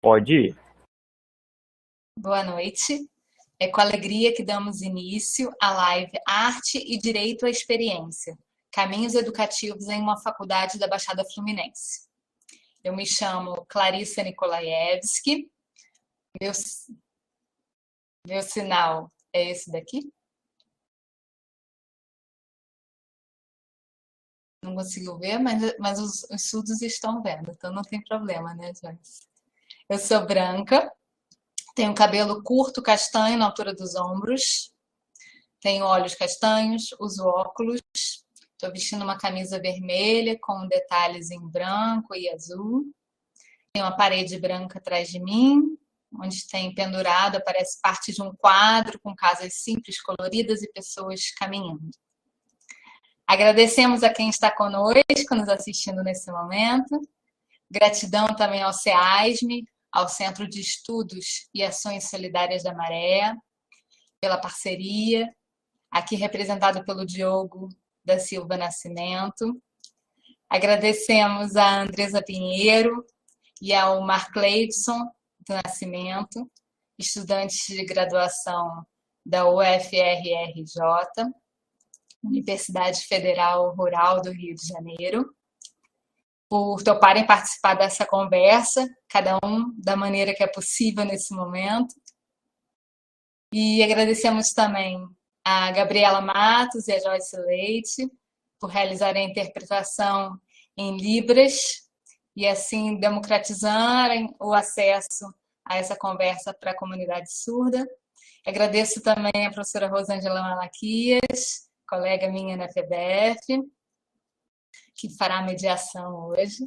Pode ir. Boa noite. É com alegria que damos início à live Arte e Direito à Experiência, Caminhos Educativos em uma Faculdade da Baixada Fluminense. Eu me chamo Clarissa Nikolaevski, meu, meu sinal é esse daqui. Não consigo ver, mas os surdos estão vendo, então não tem problema, né, gente? Eu sou branca, tenho cabelo curto, castanho na altura dos ombros, tenho olhos castanhos, uso óculos, estou vestindo uma camisa vermelha com detalhes em branco e azul. Tem uma parede branca atrás de mim, onde tem pendurado, parece parte de um quadro com casas simples, coloridas e pessoas caminhando. Agradecemos a quem está conosco, nos assistindo nesse momento. Gratidão também ao CEASME, ao Centro de Estudos e Ações Solidárias da Maré, pela parceria, aqui representado pelo Diogo da Silva Nascimento. Agradecemos a Andresa Pinheiro e ao Marcleidson do Nascimento, estudantes de graduação da UFRRJ, Universidade Federal Rural do Rio de Janeiro, por toparem participar dessa conversa, cada um da maneira que é possível nesse momento. E agradecemos também a Gabriela Matos e a Joyce Leite por realizarem a interpretação em Libras e assim democratizarem o acesso a essa conversa para a comunidade surda. Agradeço também a professora Rosângela Malaquias, colega minha na FEBEF, que fará a mediação hoje.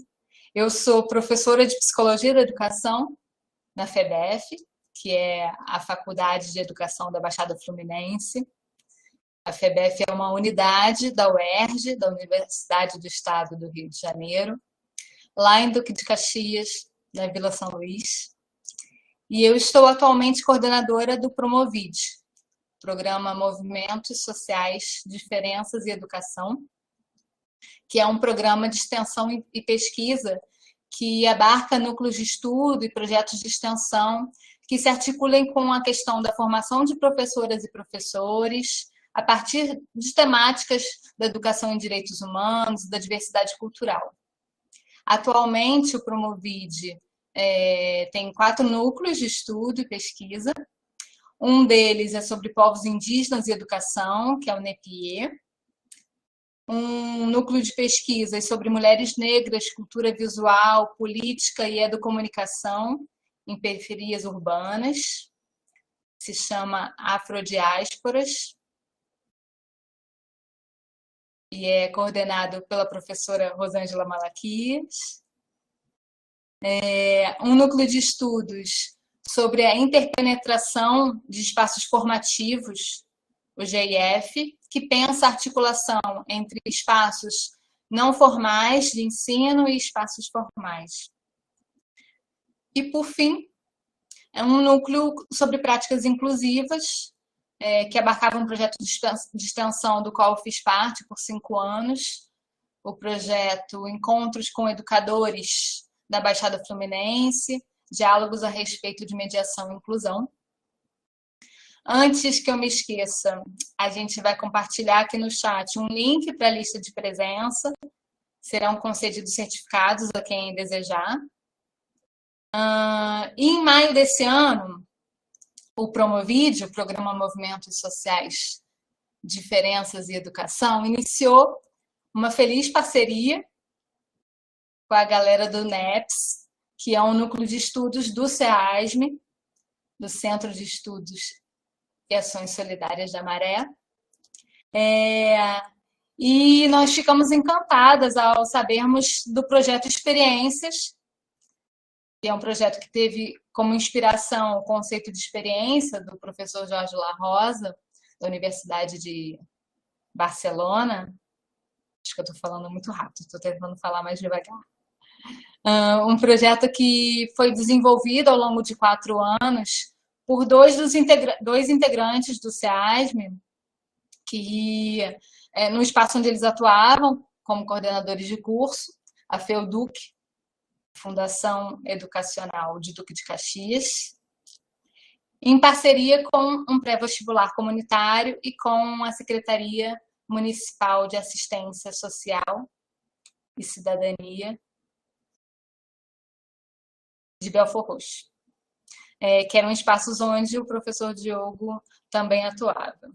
Eu sou professora de Psicologia da Educação na FEBEF, que é a Faculdade de Educação da Baixada Fluminense. A FEBEF é uma unidade da UERJ, da Universidade do Estado do Rio de Janeiro, lá em Duque de Caxias, na Vila São Luís. E eu estou atualmente coordenadora do Promovide, Programa Movimentos Sociais, Diferenças e Educação, que é um programa de extensão e pesquisa que abarca núcleos de estudo e projetos de extensão que se articulem com a questão da formação de professoras e professores a partir de temáticas da educação em direitos humanos e da diversidade cultural. Atualmente, o Promovide tem 4 núcleos de estudo e pesquisa. Um deles é sobre povos indígenas e educação, que é o NEPIE. Um núcleo de pesquisas sobre mulheres negras, cultura visual, política e educomunicação em periferias urbanas, se chama Afrodiásporas, e é coordenado pela professora Rosângela Malaquias. Um núcleo de estudos sobre a interpenetração de espaços formativos, o GIF, que pensa a articulação entre espaços não formais de ensino e espaços formais. E, por fim, é um núcleo sobre práticas inclusivas, que abarcava um projeto de extensão do qual eu fiz parte por 5 anos, o projeto Encontros com Educadores da Baixada Fluminense, diálogos a respeito de mediação e inclusão. Antes que eu me esqueça, a gente vai compartilhar aqui no chat um link para a lista de presença. Serão concedidos certificados a quem desejar. E em maio desse ano, o Promovide, o Programa Movimentos Sociais, Diferenças e Educação, iniciou uma feliz parceria com a galera do NEPS, que é um núcleo de estudos do CEASME, do Centro de Estudos e Ações Solidárias da Maré. E nós ficamos encantadas ao sabermos do projeto Experiências, que é um projeto que teve como inspiração o conceito de experiência do professor Jorge La Rosa, da Universidade de Barcelona. Acho que eu estou falando muito rápido, estou tentando falar mais devagar. Um projeto que foi desenvolvido ao longo de 4 anos por dois integrantes do CEASME, que no espaço onde eles atuavam como coordenadores de curso, a Fundação Educacional de Duque de Caxias, em parceria com um pré-vestibular comunitário e com a Secretaria Municipal de Assistência Social e Cidadania de Belford Roxo, que eram espaços onde o professor Diogo também atuava.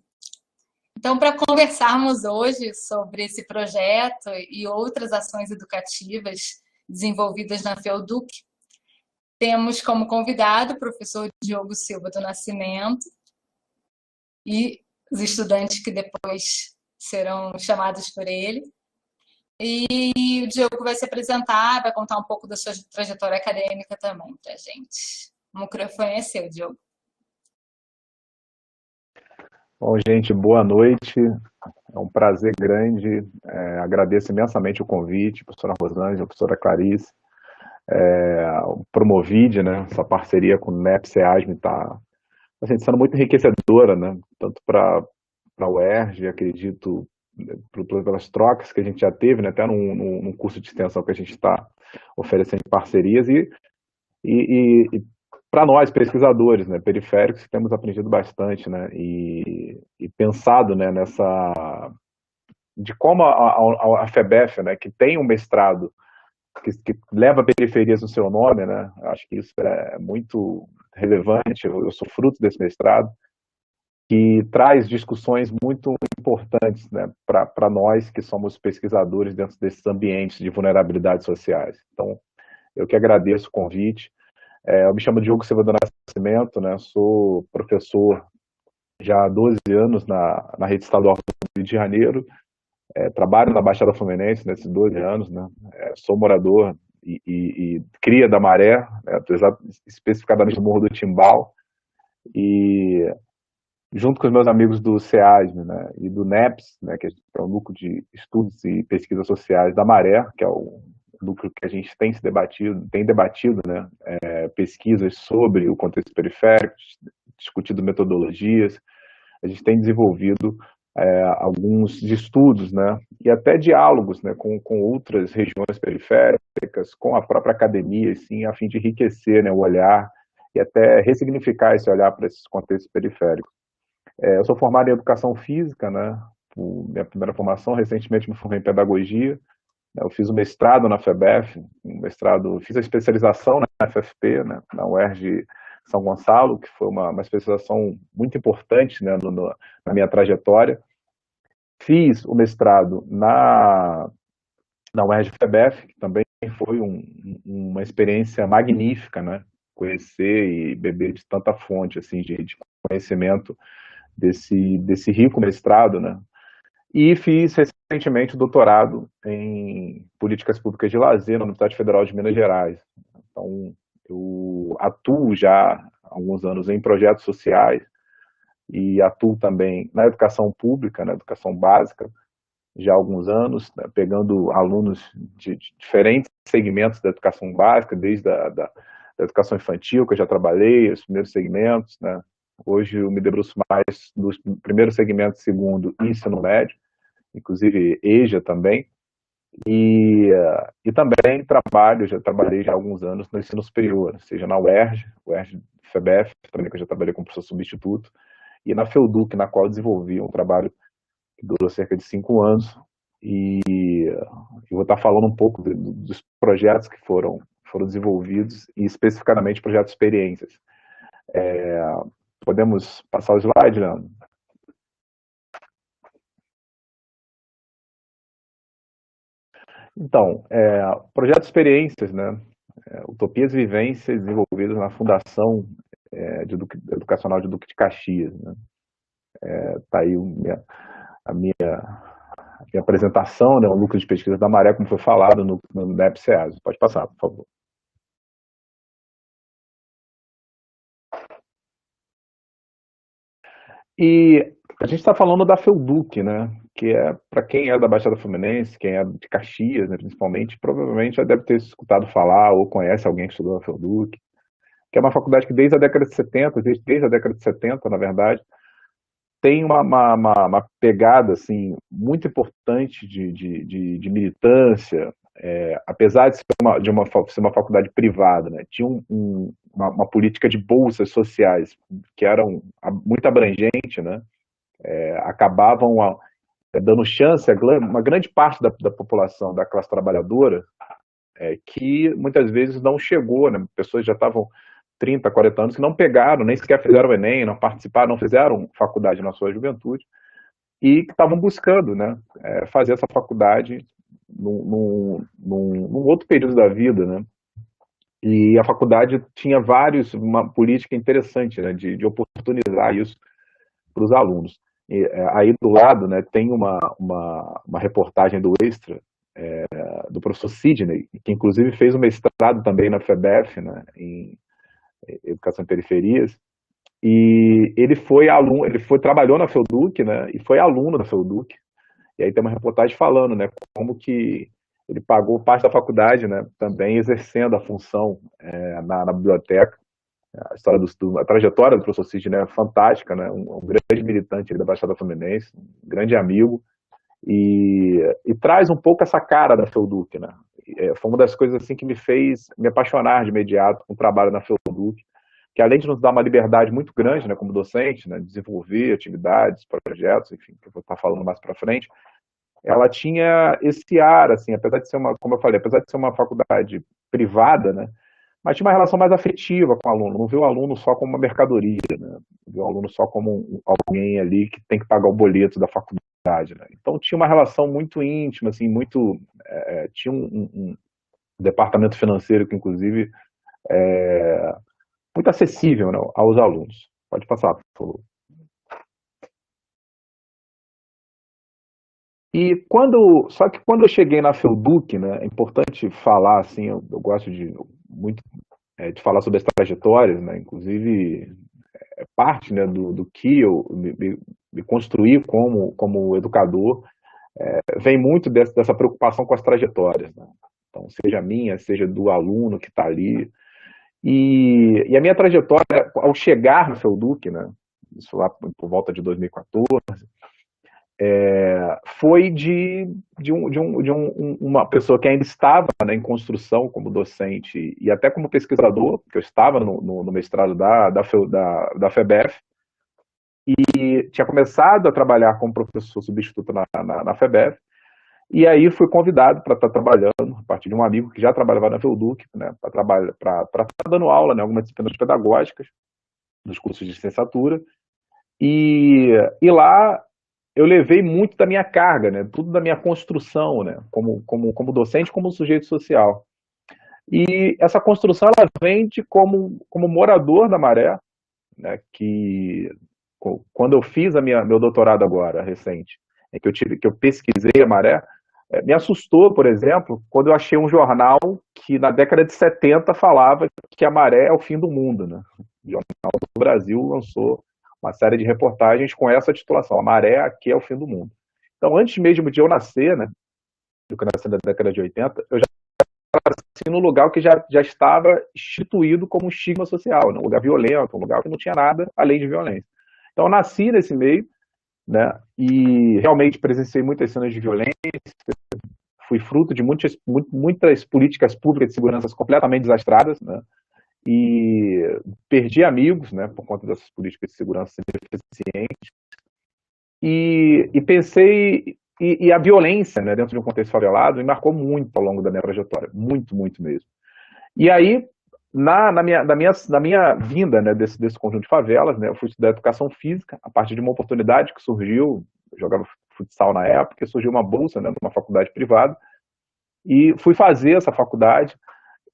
Então, para conversarmos hoje sobre esse projeto e outras ações educativas desenvolvidas na FEUDUC, temos como convidado o professor Diogo Silva do Nascimento e os estudantes que depois serão chamados por ele. E o Diogo vai se apresentar, vai contar um pouco da sua trajetória acadêmica também para a gente. O microfone é seu, Diogo. Bom, gente, boa noite. É um prazer grande. Agradeço imensamente o convite, professora Rosângela, professora Clarice. O Promovide, né? Essa parceria com o NEP SEASM está sendo muito enriquecedora, né? Tanto para a UERJ, acredito, pelas trocas que a gente já teve, né? Até num curso de extensão que a gente está oferecendo parcerias e para nós, pesquisadores, né, periféricos, temos aprendido bastante, né, e pensado, né, de como a FEBEF, né, que tem um mestrado que leva periferias no seu nome, né, acho que isso é muito relevante, eu sou fruto desse mestrado, que traz discussões muito importantes, né, para nós que somos pesquisadores dentro desses ambientes de vulnerabilidades sociais. Então, eu que agradeço o convite. Eu me chamo Diogo Silva do Nascimento, né? Sou professor já há 12 anos na rede estadual do Rio de Janeiro, trabalho na Baixada Fluminense nesses 12 anos, né? Sou morador e cria da Maré, né? Especificadamente do Morro do Timbal, e junto com os meus amigos do SEASM, né? E do NEPS, né? Que é o Núcleo de Estudos e Pesquisas Sociais da Maré, que é o núcleo que a gente tem debatido, né, pesquisas sobre o contexto periférico, discutido metodologias, a gente tem desenvolvido alguns estudos, né, e até diálogos, né, com outras regiões periféricas, com a própria academia, assim, a fim de enriquecer, né, o olhar e até ressignificar esse olhar para esses contextos periféricos. Eu sou formado em Educação Física, né, minha primeira formação, recentemente me formei em Pedagogia. Eu fiz o mestrado na FEBEF, fiz a especialização na FFP, né, na UERJ São Gonçalo, que foi uma especialização muito importante, né, na minha trajetória. Fiz o mestrado na UERJ FEBEF, que também foi uma experiência magnífica, né, conhecer e beber de tanta fonte assim, de conhecimento desse rico mestrado, né. E fiz recentemente o doutorado em Políticas Públicas de Lazer na Universidade Federal de Minas Gerais. Então, eu atuo já há alguns anos em projetos sociais e atuo também na educação pública, na educação básica, já há alguns anos, né, pegando alunos de diferentes segmentos da educação básica, desde da educação infantil, que eu já trabalhei, os primeiros segmentos, né. Hoje eu me debruço mais do primeiro segmento, segundo, ensino médio, inclusive EJA também, e também já trabalhei já há alguns anos no ensino superior, seja na UERJ FEBEF, também que eu já trabalhei como professor substituto, e na FEUDUC, na qual eu desenvolvi um trabalho que durou cerca de 5 anos, e eu vou estar falando um pouco dos projetos que foram desenvolvidos, e especificamente projetos experiências. Podemos passar o slide, Leandro? Então, projeto de experiências, né? Utopias e vivências desenvolvidas na Fundação Educacional de Duque de Caxias. Né? Tá aí a minha apresentação, né? O núcleo de pesquisa da Maré, como foi falado no NEP SEASM. Pode passar, por favor. E a gente está falando da FEUDUC, né? Que é, para quem é da Baixada Fluminense, quem é de Caxias, né, principalmente, provavelmente já deve ter escutado falar ou conhece alguém que estudou na FEUDUC, que é uma faculdade que desde a década de 70, desde a década de 70, na verdade, tem uma pegada assim, muito importante de militância, apesar de ser uma faculdade privada, né, tinha uma política de bolsas sociais que eram muito abrangente, né, acabavam dando chance a uma grande parte da população da classe trabalhadora que muitas vezes não chegou, né, pessoas já estavam 30, 40 anos que não pegaram, nem sequer fizeram o Enem, não participaram, não fizeram faculdade na sua juventude e que estavam buscando, né, fazer essa faculdade num outro período da vida, né? E a faculdade tinha uma política interessante, né, de oportunizar isso para os alunos. E, aí do lado, né, tem uma reportagem do Extra, do professor Sidney, que inclusive fez um mestrado também na FEBEF, né, em Educação em Periferias, e ele foi aluno, trabalhou na FEUDUC, né, e foi aluno da FEUDUC. E aí tem uma reportagem falando, né, como que ele pagou parte da faculdade, né, também exercendo a função na biblioteca. A história a trajetória do professor Sidney é fantástica, né, um grande militante da Baixada Fluminense, um grande amigo, e traz um pouco essa cara da FEUDUC, né. Foi uma das coisas assim que me fez me apaixonar de imediato com o trabalho na FEUDUC, que além de nos dar uma liberdade muito grande, né, como docente, né, desenvolver atividades, projetos, enfim, que eu vou estar falando mais para frente, ela tinha esse ar, assim, apesar de ser como eu falei, apesar de ser uma faculdade privada, né, mas tinha uma relação mais afetiva com o aluno, não viu o aluno só como uma mercadoria, né, viu o aluno só como alguém ali que tem que pagar o boleto da faculdade, né. Então tinha uma relação muito íntima, assim, tinha um departamento financeiro que, inclusive, muito acessível, né, aos alunos. Pode passar, por favor. Só que quando eu cheguei na FEUDUC, né, é importante falar, assim, eu gosto muito de falar sobre as trajetórias, né, inclusive parte, né, do que eu me construí como educador, vem muito dessa preocupação com as trajetórias, né? Então, seja minha, seja do aluno que está ali. E a minha trajetória, ao chegar no FEUDUC, né, isso lá por volta de 2014, foi uma pessoa que ainda estava, né, em construção como docente e até como pesquisador, porque eu estava no mestrado da FEBEF, e tinha começado a trabalhar como professor substituto na FEBEF, e aí fui convidado para estar trabalhando, a partir de um amigo que já trabalhava na FEUDUC, né, para estar dando aula, né, algumas disciplinas pedagógicas, nos cursos de licenciatura, e lá eu levei muito da minha carga, né, tudo da minha construção, né, como docente, como sujeito social. E essa construção ela vem como morador da Maré, né, que quando eu fiz meu doutorado agora, recente, que eu pesquisei a Maré, me assustou, por exemplo, quando eu achei um jornal que na década de 70 falava que a Maré é o fim do mundo, né? O Jornal do Brasil lançou uma série de reportagens com essa titulação, a Maré aqui é o fim do mundo. Então, antes mesmo de eu nascer, né, eu nasci na década de 80, eu já nasci num lugar que já estava instituído como um estigma social, né? Um lugar violento, um lugar que não tinha nada além de violência. Então, eu nasci nesse meio, né, e realmente presenciei muitas cenas de violência, fui fruto de muitas políticas públicas de segurança completamente desastradas, né, e perdi amigos, né, por conta dessas políticas de segurança ineficientes, e pensei, e a violência, né, dentro de um contexto favelado me marcou muito ao longo da minha trajetória, muito, muito mesmo. E aí, na minha vinda, né, desse conjunto de favelas, né, eu fui estudar educação física, a partir de uma oportunidade que surgiu, eu jogava futsal na época, surgiu uma bolsa, né, numa faculdade privada, e fui fazer essa faculdade,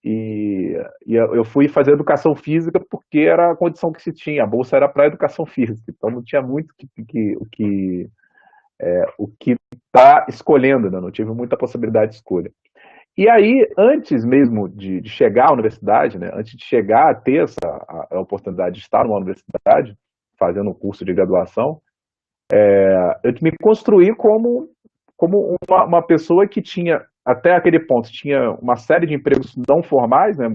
e eu fui fazer educação física porque era a condição que se tinha, a bolsa era para educação física, então não tinha muito o que tá escolhendo, né, não tive muita possibilidade de escolha. E aí, antes mesmo de chegar à universidade, né, antes de chegar a ter a oportunidade de estar numa universidade, fazendo um curso de graduação, eu me construí como uma pessoa que tinha, até aquele ponto, tinha uma série de empregos não formais, né,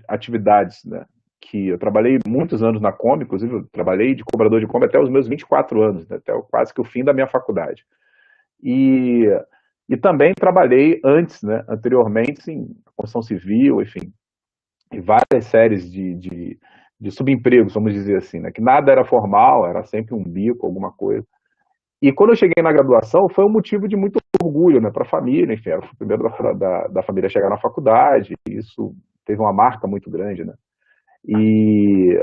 atividades, né, que eu trabalhei muitos anos na Kombi, inclusive eu trabalhei de cobrador de Kombi até os meus 24 anos, né, até quase que o fim da minha faculdade. E E também trabalhei antes, né, anteriormente, em construção civil, enfim, em várias séries de subempregos, vamos dizer assim, né, que nada era formal, era sempre um bico, alguma coisa. E quando eu cheguei na graduação, foi um motivo de muito orgulho, né, para a família, enfim, era o primeiro da família a chegar na faculdade, e isso teve uma marca muito grande, né. E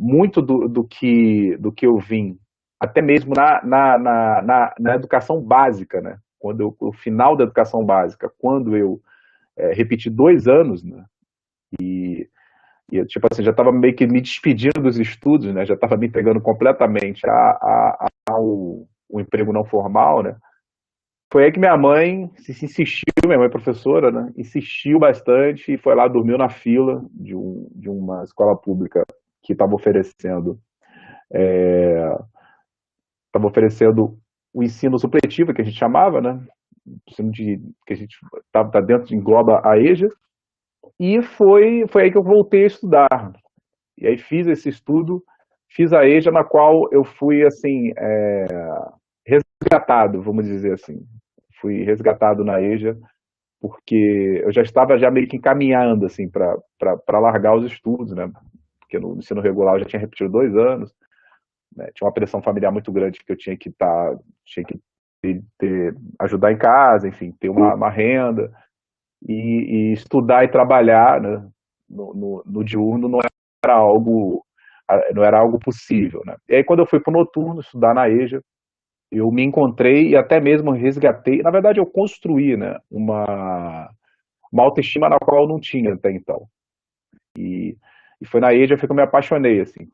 muito do que eu vim, até mesmo na educação básica, né, o final da educação básica, quando eu repeti 2 anos, né, e tipo assim, já estava meio que me despedindo dos estudos, né, já estava me entregando completamente ao emprego não formal, né. Foi aí que minha mãe insistiu, minha mãe é professora, né, insistiu bastante e foi lá, dormiu na fila de uma escola pública que estava oferecendo o ensino supletivo, que a gente chamava, né, ensino que a gente tá dentro, engloba a EJA, e foi aí que eu voltei a estudar. E aí fiz esse estudo, fiz a EJA, na qual eu fui, assim, resgatado, vamos dizer assim. Fui resgatado na EJA, porque eu já estava já meio que encaminhando, assim, para largar os estudos, né? Porque no ensino regular eu já tinha repetido 2 anos, né? Tinha uma pressão familiar muito grande que eu tinha que ajudar em casa, enfim, ter uma renda, e estudar e trabalhar, né, no diurno não era algo possível, né? E aí quando eu fui para o noturno estudar na EJA, eu me encontrei e até mesmo resgatei, na verdade eu construí, né, uma autoestima na qual eu não tinha até então. E foi na EJA que eu me apaixonei, assim,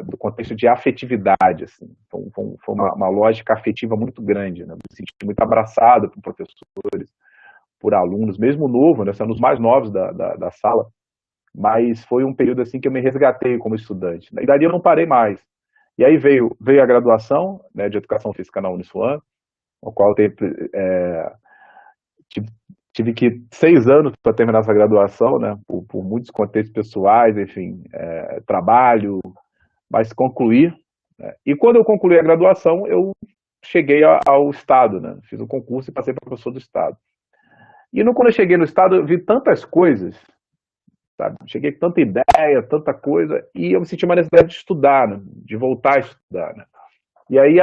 do contexto de afetividade, assim. Foi uma lógica afetiva muito grande, né? Me senti muito abraçado por professores, por alunos, mesmo novo, né? Sendo os mais novos da sala, mas foi um período assim que eu me resgatei como estudante, né? E dali eu não parei mais. E aí veio a graduação, né, de Educação Física na Uniswan, o qual tive, tive que 6 anos para terminar essa graduação, né, por muitos contextos pessoais, enfim, trabalho, mas concluí. Né, e quando eu concluí a graduação, eu cheguei ao Estado, né, fiz um concurso e passei para professor do Estado. E quando eu cheguei no Estado, eu vi tantas coisas, sabe? Cheguei com tanta ideia, tanta coisa, e eu me senti uma necessidade de estudar, né, de voltar a estudar. Né. E aí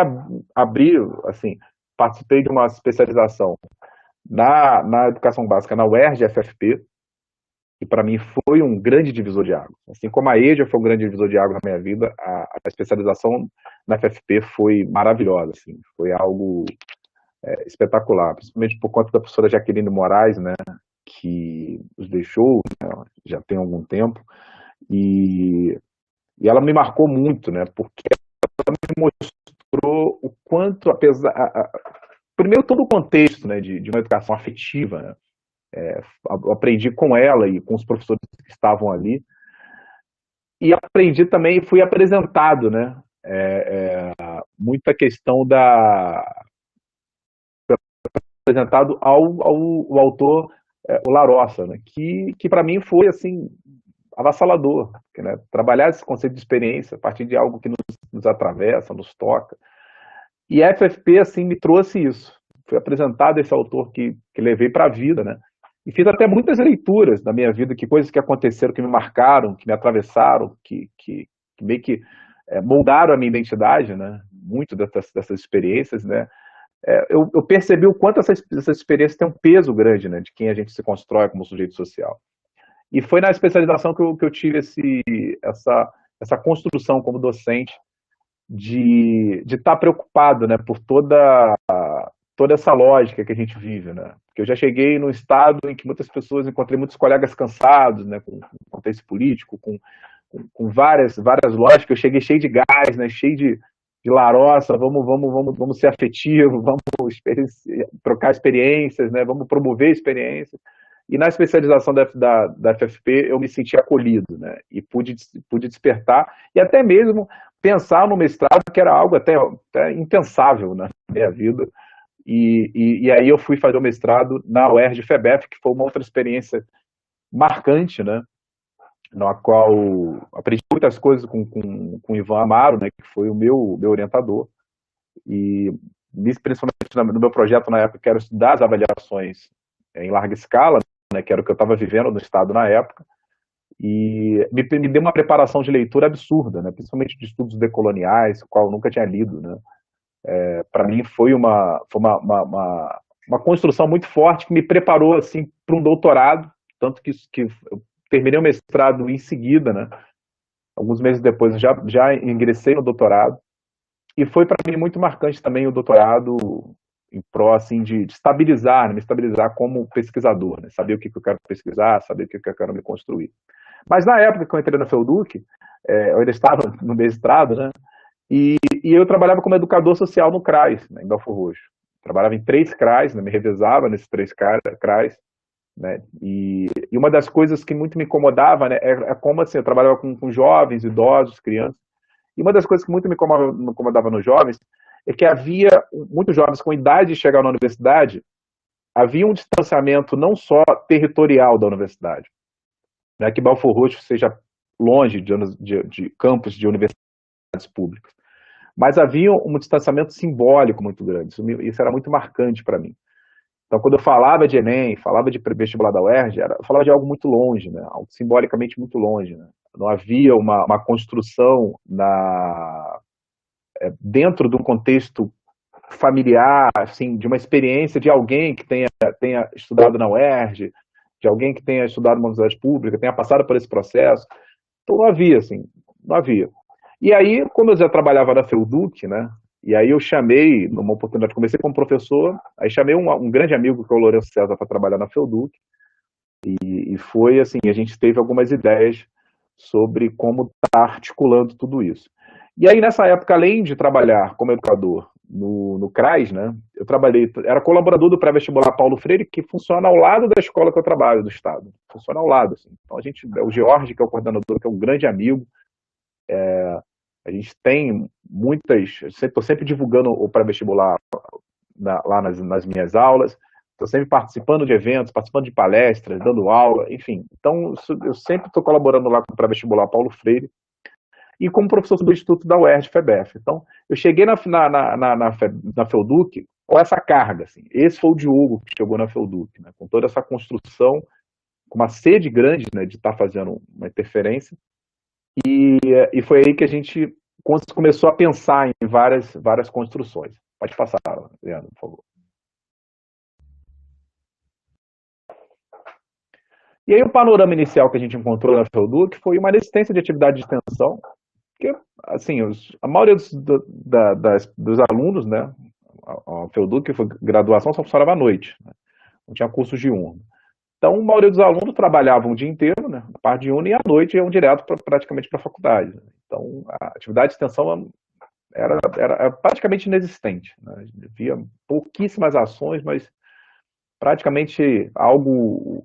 abri, assim, participei de uma especialização na educação básica na UERJ-FFP, que para mim foi um grande divisor de águas. Assim como a EJA foi um grande divisor de águas na minha vida, a especialização na FFP foi maravilhosa, assim, foi algo espetacular, principalmente por conta da professora Jaqueline Moraes, né, que nos deixou, né, já tem algum tempo, e, e ela me marcou muito, né, porque ela me mostrou o quanto, primeiro todo o contexto, né, de uma educação afetiva, né, aprendi com ela e com os professores que estavam ali, e aprendi também, fui apresentado, né, muita questão apresentado ao autor, o Larossa, né, que para mim foi, assim, avassalador, né, trabalhar esse conceito de experiência a partir de algo que nos atravessa, nos toca, e a FFP, assim, me trouxe isso, foi apresentado esse autor que levei para a vida, né, e fiz até muitas leituras da minha vida, que coisas que aconteceram, que me marcaram, que me atravessaram, que meio que moldaram a minha identidade, né? Muito dessas experiências, né? Eu percebi o quanto essas experiências têm um peso grande, né? De quem a gente se constrói como sujeito social. E foi na especialização que eu tive essa construção como docente de estar preocupado, né? Por toda essa lógica que a gente vive, né? Porque eu já cheguei num estado em que muitas pessoas, encontrei muitos colegas cansados, né, com contexto político, com várias lógicas, eu cheguei cheio de gás, né, cheio de laroça, vamos ser afetivo, vamos trocar experiências, né, vamos promover experiências. E na especialização da FFP eu me senti acolhido, né, e pude despertar, e até mesmo pensar no mestrado, que era algo até impensável na minha vida. E aí eu fui fazer o mestrado na UERJ-FEBEF, que foi uma outra experiência marcante, né, na qual aprendi muitas coisas com o Ivan Amaro, né, que foi o meu orientador, e principalmente no meu projeto na época, que era estudar as avaliações em larga escala, né, que era o que eu estava vivendo no Estado na época, e me deu uma preparação de leitura absurda, né, principalmente de estudos decoloniais, o qual eu nunca tinha lido. Né. Para mim foi uma construção muito forte que me preparou assim, para um doutorado, tanto que eu terminei o mestrado em seguida, né, alguns meses depois eu já ingressei no doutorado, e foi para mim muito marcante também o doutorado em pró assim, de estabilizar, né, me estabilizar como pesquisador, né, saber o que eu quero pesquisar, saber o que eu quero me construir. Mas na época que eu entrei na FEUDUC, eu ainda estava no mestrado, né, e eu trabalhava como educador social no CRAS, né, em Belford Roxo. Trabalhava em 3 CRAS, né, me revezava nesses 3 CRAS, né, e uma das coisas que muito me incomodava, né, é como assim, eu trabalhava com jovens, idosos, crianças, e uma das coisas que muito me incomodava nos jovens é que havia muitos jovens com idade de chegar na universidade, havia um distanciamento não só territorial da universidade, né, que Belford Roxo seja longe de campos de universidades públicas, mas havia um distanciamento simbólico muito grande, isso era muito marcante para mim. Então, quando eu falava de Enem, falava de vestibular da UERJ, eu falava de algo muito longe, né? Algo simbolicamente muito longe. Né? Não havia uma construção dentro de um contexto familiar, assim, de uma experiência de alguém que tenha estudado na UERJ, de alguém que tenha estudado numa universidade pública, tenha passado por esse processo. Então, não havia, assim, não havia. E aí, como eu já trabalhava na FEUDUC, né, e aí eu chamei, numa oportunidade, comecei como professor, aí chamei um grande amigo, que é o Lourenço César, para trabalhar na FEUDUC, e foi assim, a gente teve algumas ideias sobre como estar articulando tudo isso. E aí, nessa época, além de trabalhar como educador no CRAS, né, eu era colaborador do pré-vestibular Paulo Freire, que funciona ao lado da escola que eu trabalho, do Estado. Funciona ao lado. Assim. Então, o George, que é o coordenador, que é um grande amigo, a gente tem muitas. Estou sempre divulgando o pré-vestibular lá nas minhas aulas, estou sempre participando de eventos, participando de palestras, dando aula, enfim. Então, eu sempre estou colaborando lá com o pré-vestibular Paulo Freire e como professor do Instituto da UERJ FEBEF. Então, eu cheguei na FEUDUC com essa carga. Assim. Esse foi o Diogo que chegou na FEUDUC, né, com toda essa construção, com uma sede grande, né, de estar fazendo uma interferência. E foi aí que a gente começou a pensar em várias construções. Pode passar, Leandro, por favor. E aí o panorama inicial que a gente encontrou na FEUDUC foi uma resistência de atividade de extensão, porque, assim, a maioria dos alunos, né, a FEUDUC, graduação, só funcionava à noite, né, não tinha cursos diurno. Então, a maioria dos alunos trabalhavam o dia inteiro, né, na parte diurna, e à noite iam direto praticamente para a faculdade. Então, a atividade de extensão era praticamente inexistente. Né? Havia pouquíssimas ações, mas praticamente algo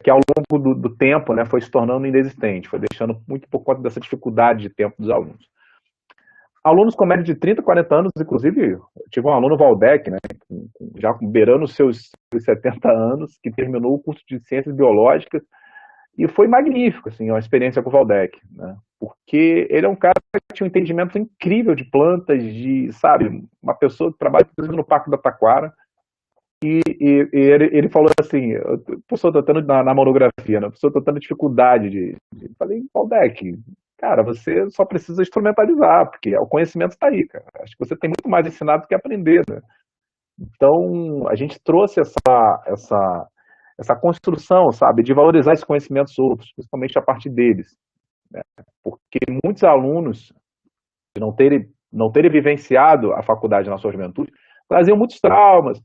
que ao longo do tempo, né, foi se tornando inexistente, foi deixando muito por conta dessa dificuldade de tempo dos alunos. Alunos com média de 30, 40 anos, inclusive, eu tive um aluno Valdec, né, já beirando os seus 70 anos, que terminou o curso de Ciências Biológicas, e foi magnífico, assim, uma experiência com o Valdec, né, porque ele é um cara que tinha um entendimento incrível de plantas, sabe, uma pessoa que trabalha no Parque da Taquara, e ele falou assim, o professor está tendo na monografia, né, o professor está tendo dificuldade eu falei, Valdec, cara, você só precisa instrumentalizar, porque o conhecimento está aí, cara. Acho que você tem muito mais ensinado do que aprender, né? Então, a gente trouxe essa construção, sabe, de valorizar esses conhecimentos outros, principalmente a partir deles. Né? Porque muitos alunos, de não terem vivenciado a faculdade na sua juventude, traziam muitos traumas,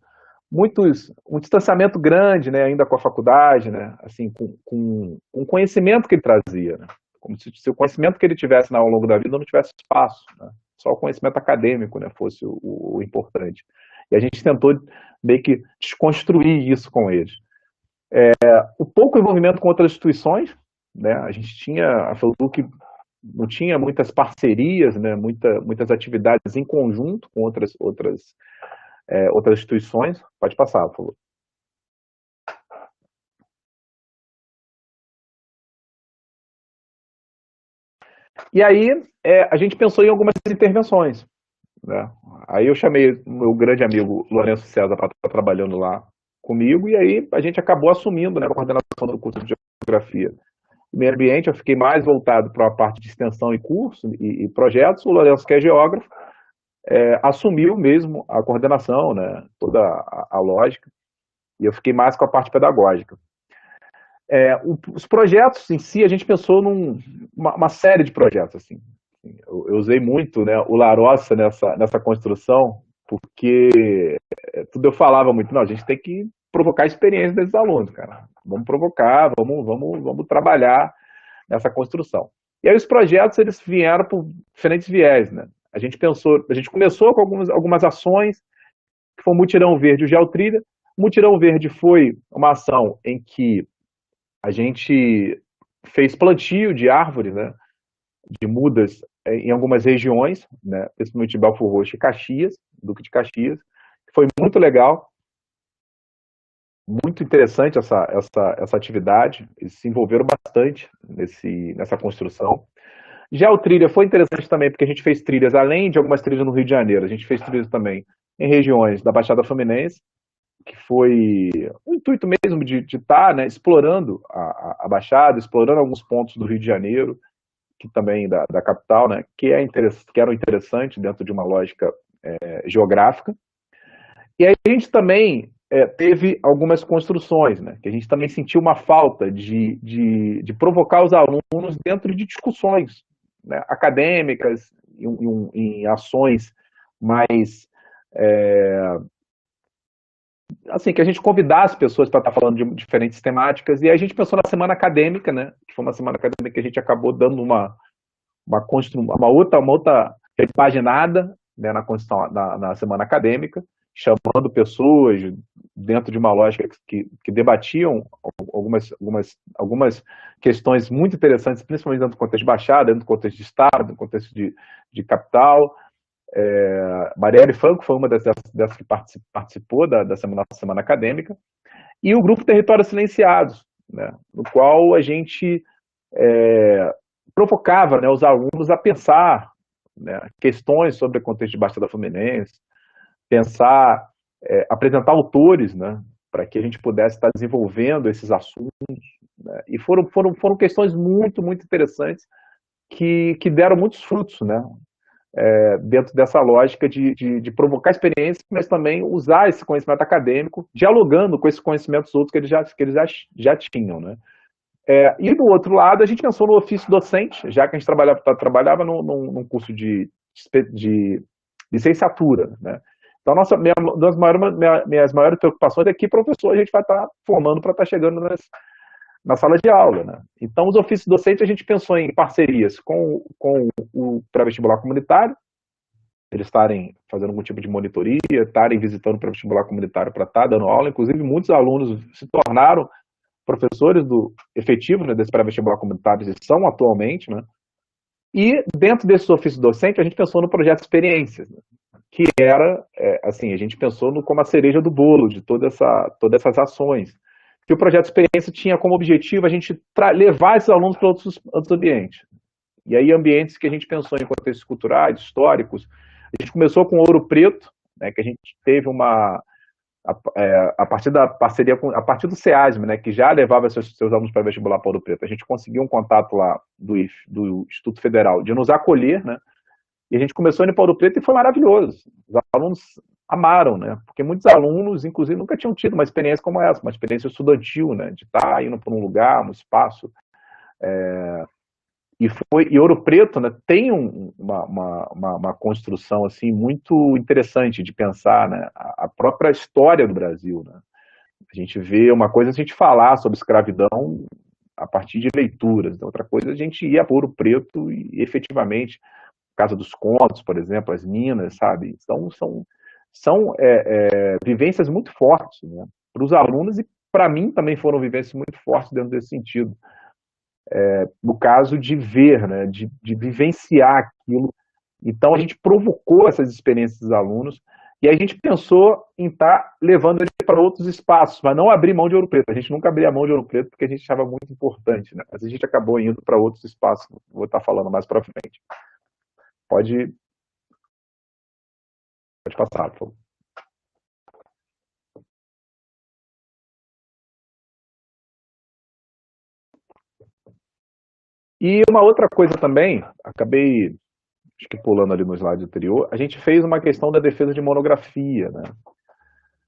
um distanciamento grande, né, ainda com a faculdade, né, assim, com o conhecimento que ele trazia, né? Como se o conhecimento que ele tivesse ao longo da vida não tivesse espaço, né? Só o conhecimento acadêmico, né, fosse o importante. E a gente tentou meio que desconstruir isso com eles. O pouco envolvimento com outras instituições, né, a FEUDUC não tinha muitas parcerias, né, muitas atividades em conjunto com outras instituições. Pode passar, por favor. E aí a gente pensou em algumas intervenções. né? Aí eu chamei o meu grande amigo Lourenço César para estar trabalhando lá comigo, e aí a gente acabou assumindo, né, a coordenação do curso de Geografia e Meio Ambiente. Eu fiquei mais voltado para a parte de extensão e curso e projetos. O Lourenço, que é geógrafo, assumiu mesmo a coordenação, né, toda a lógica, e eu fiquei mais com a parte pedagógica. Os projetos em si, a gente pensou numa série de projetos. Assim. Eu usei muito, né, o Larossa nessa construção, porque tudo eu falava muito, não, a gente tem que provocar a experiência desses alunos, cara. Vamos provocar, vamos trabalhar nessa construção. E aí os projetos, eles vieram por diferentes viés, né? A gente começou com algumas ações, que foi o Mutirão Verde e o Geotrilha. O Mutirão Verde foi uma ação em que a gente fez plantio de árvores, né, de mudas em algumas regiões, né, principalmente Belford Roxo e Caxias, Duque de Caxias. Foi muito legal, muito interessante essa atividade. Eles se envolveram bastante nessa construção. Já o trilha foi interessante também, porque a gente fez trilhas, além de algumas trilhas no Rio de Janeiro, a gente fez trilhas também em regiões da Baixada Fluminense, que foi o intuito mesmo de estar, né, explorando a Baixada, explorando alguns pontos do Rio de Janeiro, que também da capital, né, que eram interessantes dentro de uma lógica geográfica. E aí a gente também teve algumas construções, né, que a gente também sentiu uma falta de provocar os alunos dentro de discussões, né, acadêmicas, em ações mais assim, que a gente convidasse as pessoas para estar falando de diferentes temáticas. E aí a gente pensou na semana acadêmica, né? Que foi uma semana acadêmica que a gente acabou dando uma outra repaginada, né, na semana acadêmica, chamando pessoas dentro de uma lógica que debatiam algumas questões muito interessantes, principalmente dentro do contexto de Baixada, dentro do contexto de Estado, dentro do contexto de capital. Marielle Franco foi uma dessas que participou da semana acadêmica, e o grupo Territórios Silenciados, né, no qual a gente provocava, né, os alunos a pensar, né, questões sobre o contexto de Baixada Fluminense, pensar, apresentar autores, né, para que a gente pudesse estar desenvolvendo esses assuntos. Né, e foram questões muito, muito interessantes que deram muitos frutos, né, dentro dessa lógica de provocar experiência, mas também usar esse conhecimento acadêmico, dialogando com esses conhecimentos outros que eles já tinham. Né? E do outro lado, a gente pensou no ofício docente, já que a gente trabalhava num curso de licenciatura. Né? Então, minhas maiores preocupações é que professor a gente vai estar formando para estar chegando na sala de aula. Né? Então, os ofícios docentes, a gente pensou em parcerias com o pré-vestibular comunitário, eles estarem fazendo algum tipo de monitoria, estarem visitando o pré-vestibular comunitário para estar dando aula. Inclusive, muitos alunos se tornaram professores efetivos, né, desse pré-vestibular comunitário, e são atualmente. Né? E, dentro desse ofício docente, a gente pensou no projeto Experiências, né? Que era, assim, a gente pensou como a cereja do bolo de todas essas ações. Que o projeto Experiência tinha como objetivo a gente levar esses alunos para outros ambientes. E aí ambientes que a gente pensou em contextos culturais, históricos. A gente começou com Ouro Preto, né, que a gente teve a partir da parceria a partir do SEASM, né, que já levava seus alunos para vestibular para Ouro Preto. A gente conseguiu um contato lá do Instituto Federal de nos acolher, né, e a gente começou indo para Ouro Preto e foi maravilhoso. Os alunos amaram, né? Porque muitos alunos, inclusive, nunca tinham tido uma experiência como essa, uma experiência estudantil, né? De estar indo para um lugar, um espaço. E Ouro Preto, né, tem uma construção assim muito interessante de pensar, né? A própria história do Brasil. Né? A gente vê uma coisa a gente falar sobre escravidão a partir de leituras, outra coisa a gente ia para Ouro Preto e efetivamente Casa dos Contos, por exemplo, as Minas, sabe? Então, são vivências muito fortes, né? Para os alunos e para mim também foram vivências muito fortes dentro desse sentido. No caso de ver, né? De vivenciar aquilo. Então, a gente provocou essas experiências dos alunos e a gente pensou em estar levando ele para outros espaços, mas não abrir mão de Ouro Preto. A gente nunca abria mão de Ouro Preto porque a gente achava muito importante, né? Mas a gente acabou indo para outros espaços, vou estar falando mais para frente. Pode Pode passar, por favor. E uma outra coisa também, acabei, acho que pulando ali no slide anterior, a gente fez uma questão da defesa de monografia, né?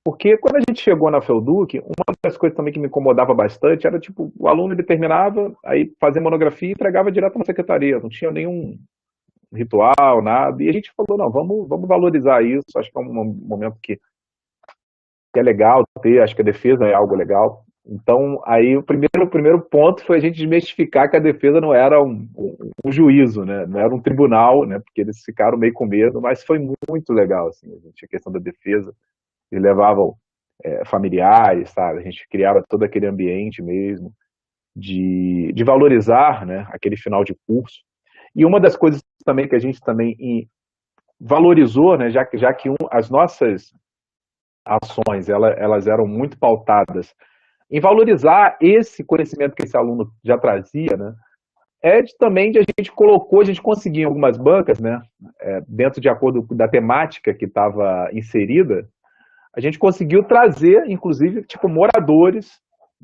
Porque quando a gente chegou na FEUDUC, uma das coisas também que me incomodava bastante era, tipo, o aluno ele terminava, aí fazia monografia e entregava direto na secretaria, não tinha nenhum ritual, nada, e a gente falou, não, vamos valorizar isso, acho que é um momento que é legal ter, acho que a defesa é algo legal. Então, aí o primeiro ponto foi a gente desmistificar que a defesa não era um juízo, né? Não era um tribunal, né? Porque eles ficaram meio com medo, mas foi muito legal, assim, a questão da defesa. Eles levavam familiares, sabe? A gente criava todo aquele ambiente mesmo de valorizar, né? Aquele final de curso. E uma das coisas também que a gente também valorizou, né? Já que as nossas ações elas eram muito pautadas em valorizar esse conhecimento que esse aluno já trazia, né? Também de a gente conseguiu em algumas bancas, né? Dentro de acordo da temática que estava inserida, a gente conseguiu trazer, inclusive, tipo, moradores,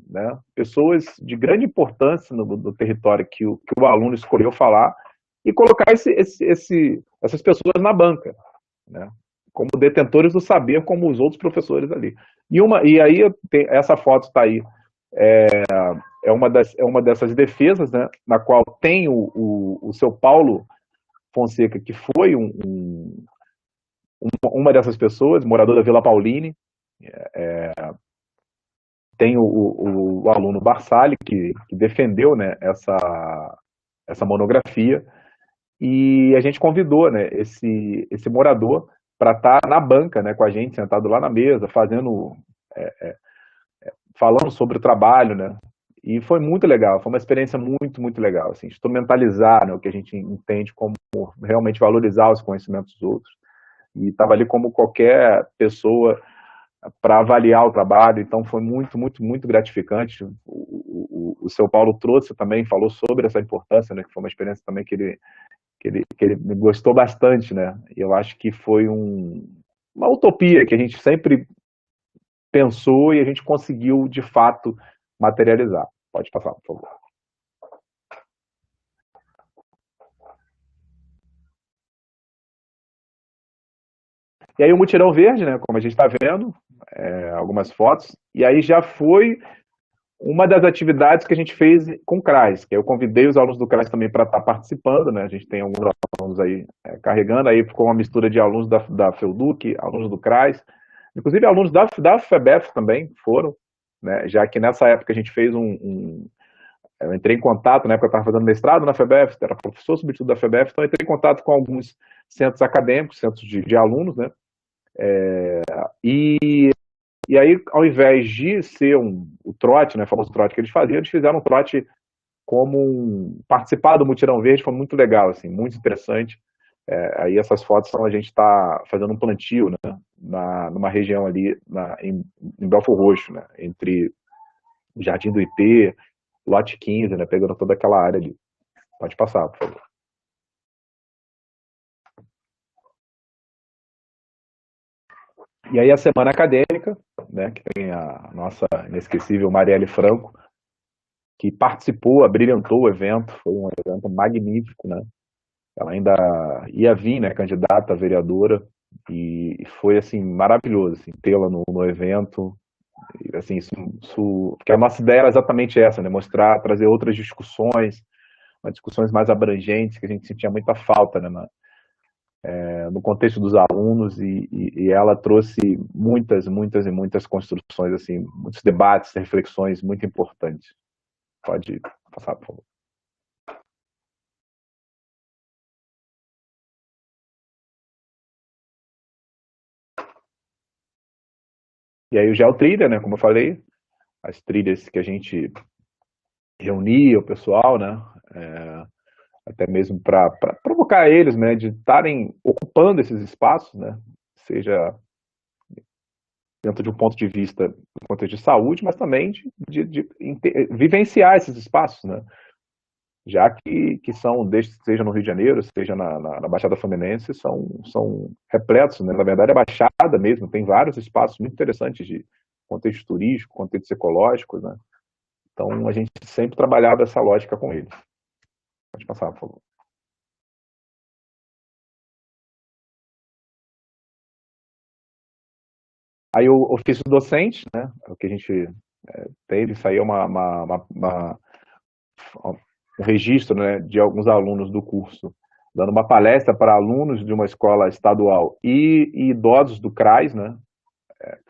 né? Pessoas de grande importância no território que o aluno escolheu falar e colocar essas pessoas na banca, né? Como detentores do saber, como os outros professores ali. E aí essa foto está aí. É uma dessas defesas, né, na qual tem o seu Paulo Fonseca, que foi uma dessas pessoas, morador da Vila Pauline. Tem o aluno Barsali, que defendeu, né, essa monografia, e a gente convidou, né, esse morador para estar na banca, né, com a gente, sentado lá na mesa, falando sobre o trabalho, né? E foi muito legal, foi uma experiência muito, muito legal, assim, instrumentalizar, né, o que a gente entende como realmente valorizar os conhecimentos dos outros. E estava ali como qualquer pessoa para avaliar o trabalho, então foi muito, muito, muito gratificante. O seu Paulo trouxe também, falou sobre essa importância, né, que foi uma experiência também que ele gostou bastante, né? E eu acho que foi uma utopia que a gente sempre pensou e a gente conseguiu, de fato, materializar. Pode passar, por favor. E aí o Mutirão Verde, né, como a gente está vendo, algumas fotos, e aí já foi uma das atividades que a gente fez com o CRAS, que eu convidei os alunos do CRAS também para estar participando, né, a gente tem alguns alunos aí carregando, aí ficou uma mistura de alunos da FEUDUC, alunos do CRAS, inclusive alunos da FEBEF também foram, né, já que nessa época a gente fez eu entrei em contato, na época eu estava fazendo mestrado na FEBEF, era professor substituto da FEBEF, então eu entrei em contato com alguns centros acadêmicos, centros de alunos, né? E aí, ao invés de ser o trote, né, o famoso trote que eles faziam, eles fizeram um trote como participar do Mutirão Verde, foi muito legal, assim, muito interessante. Aí essas fotos são a gente está fazendo um plantio, né, numa região ali em Belford Roxo, né, entre o Jardim do IP, lote 15, né, pegando toda aquela área ali. Pode passar, por favor. E aí a semana acadêmica, né, que tem a nossa inesquecível Marielle Franco, que participou, abrilhantou o evento, foi um evento magnífico, né? Ela ainda ia vir, né, candidata a vereadora, e foi, assim, maravilhoso, assim, tê-la no evento, e, assim, porque a nossa ideia era exatamente essa, né, mostrar, trazer outras discussões, discussões mais abrangentes, que a gente sentia muita falta, né, no contexto dos alunos, e ela trouxe muitas, muitas e muitas construções, assim, muitos debates, reflexões muito importantes. Pode passar, por favor. E aí o Geotrilha, né, como eu falei, as trilhas que a gente reunia o pessoal, né, até mesmo para provocar eles, né, de estarem ocupando esses espaços, né, seja dentro de um ponto de vista do contexto de saúde, mas também de vivenciar esses espaços, né. já que são, seja no Rio de Janeiro, seja na Baixada Fluminense, são repletos, né? Na verdade, a Baixada mesmo tem vários espaços muito interessantes de contexto turístico, contexto ecológico, né? Então, a gente sempre trabalhava essa lógica com eles. Pode passar, por favor. Aí o ofício docente, né? O que a gente teve, isso aí é um registro, né, de alguns alunos do curso, dando uma palestra para alunos de uma escola estadual e idosos do CRAS, né?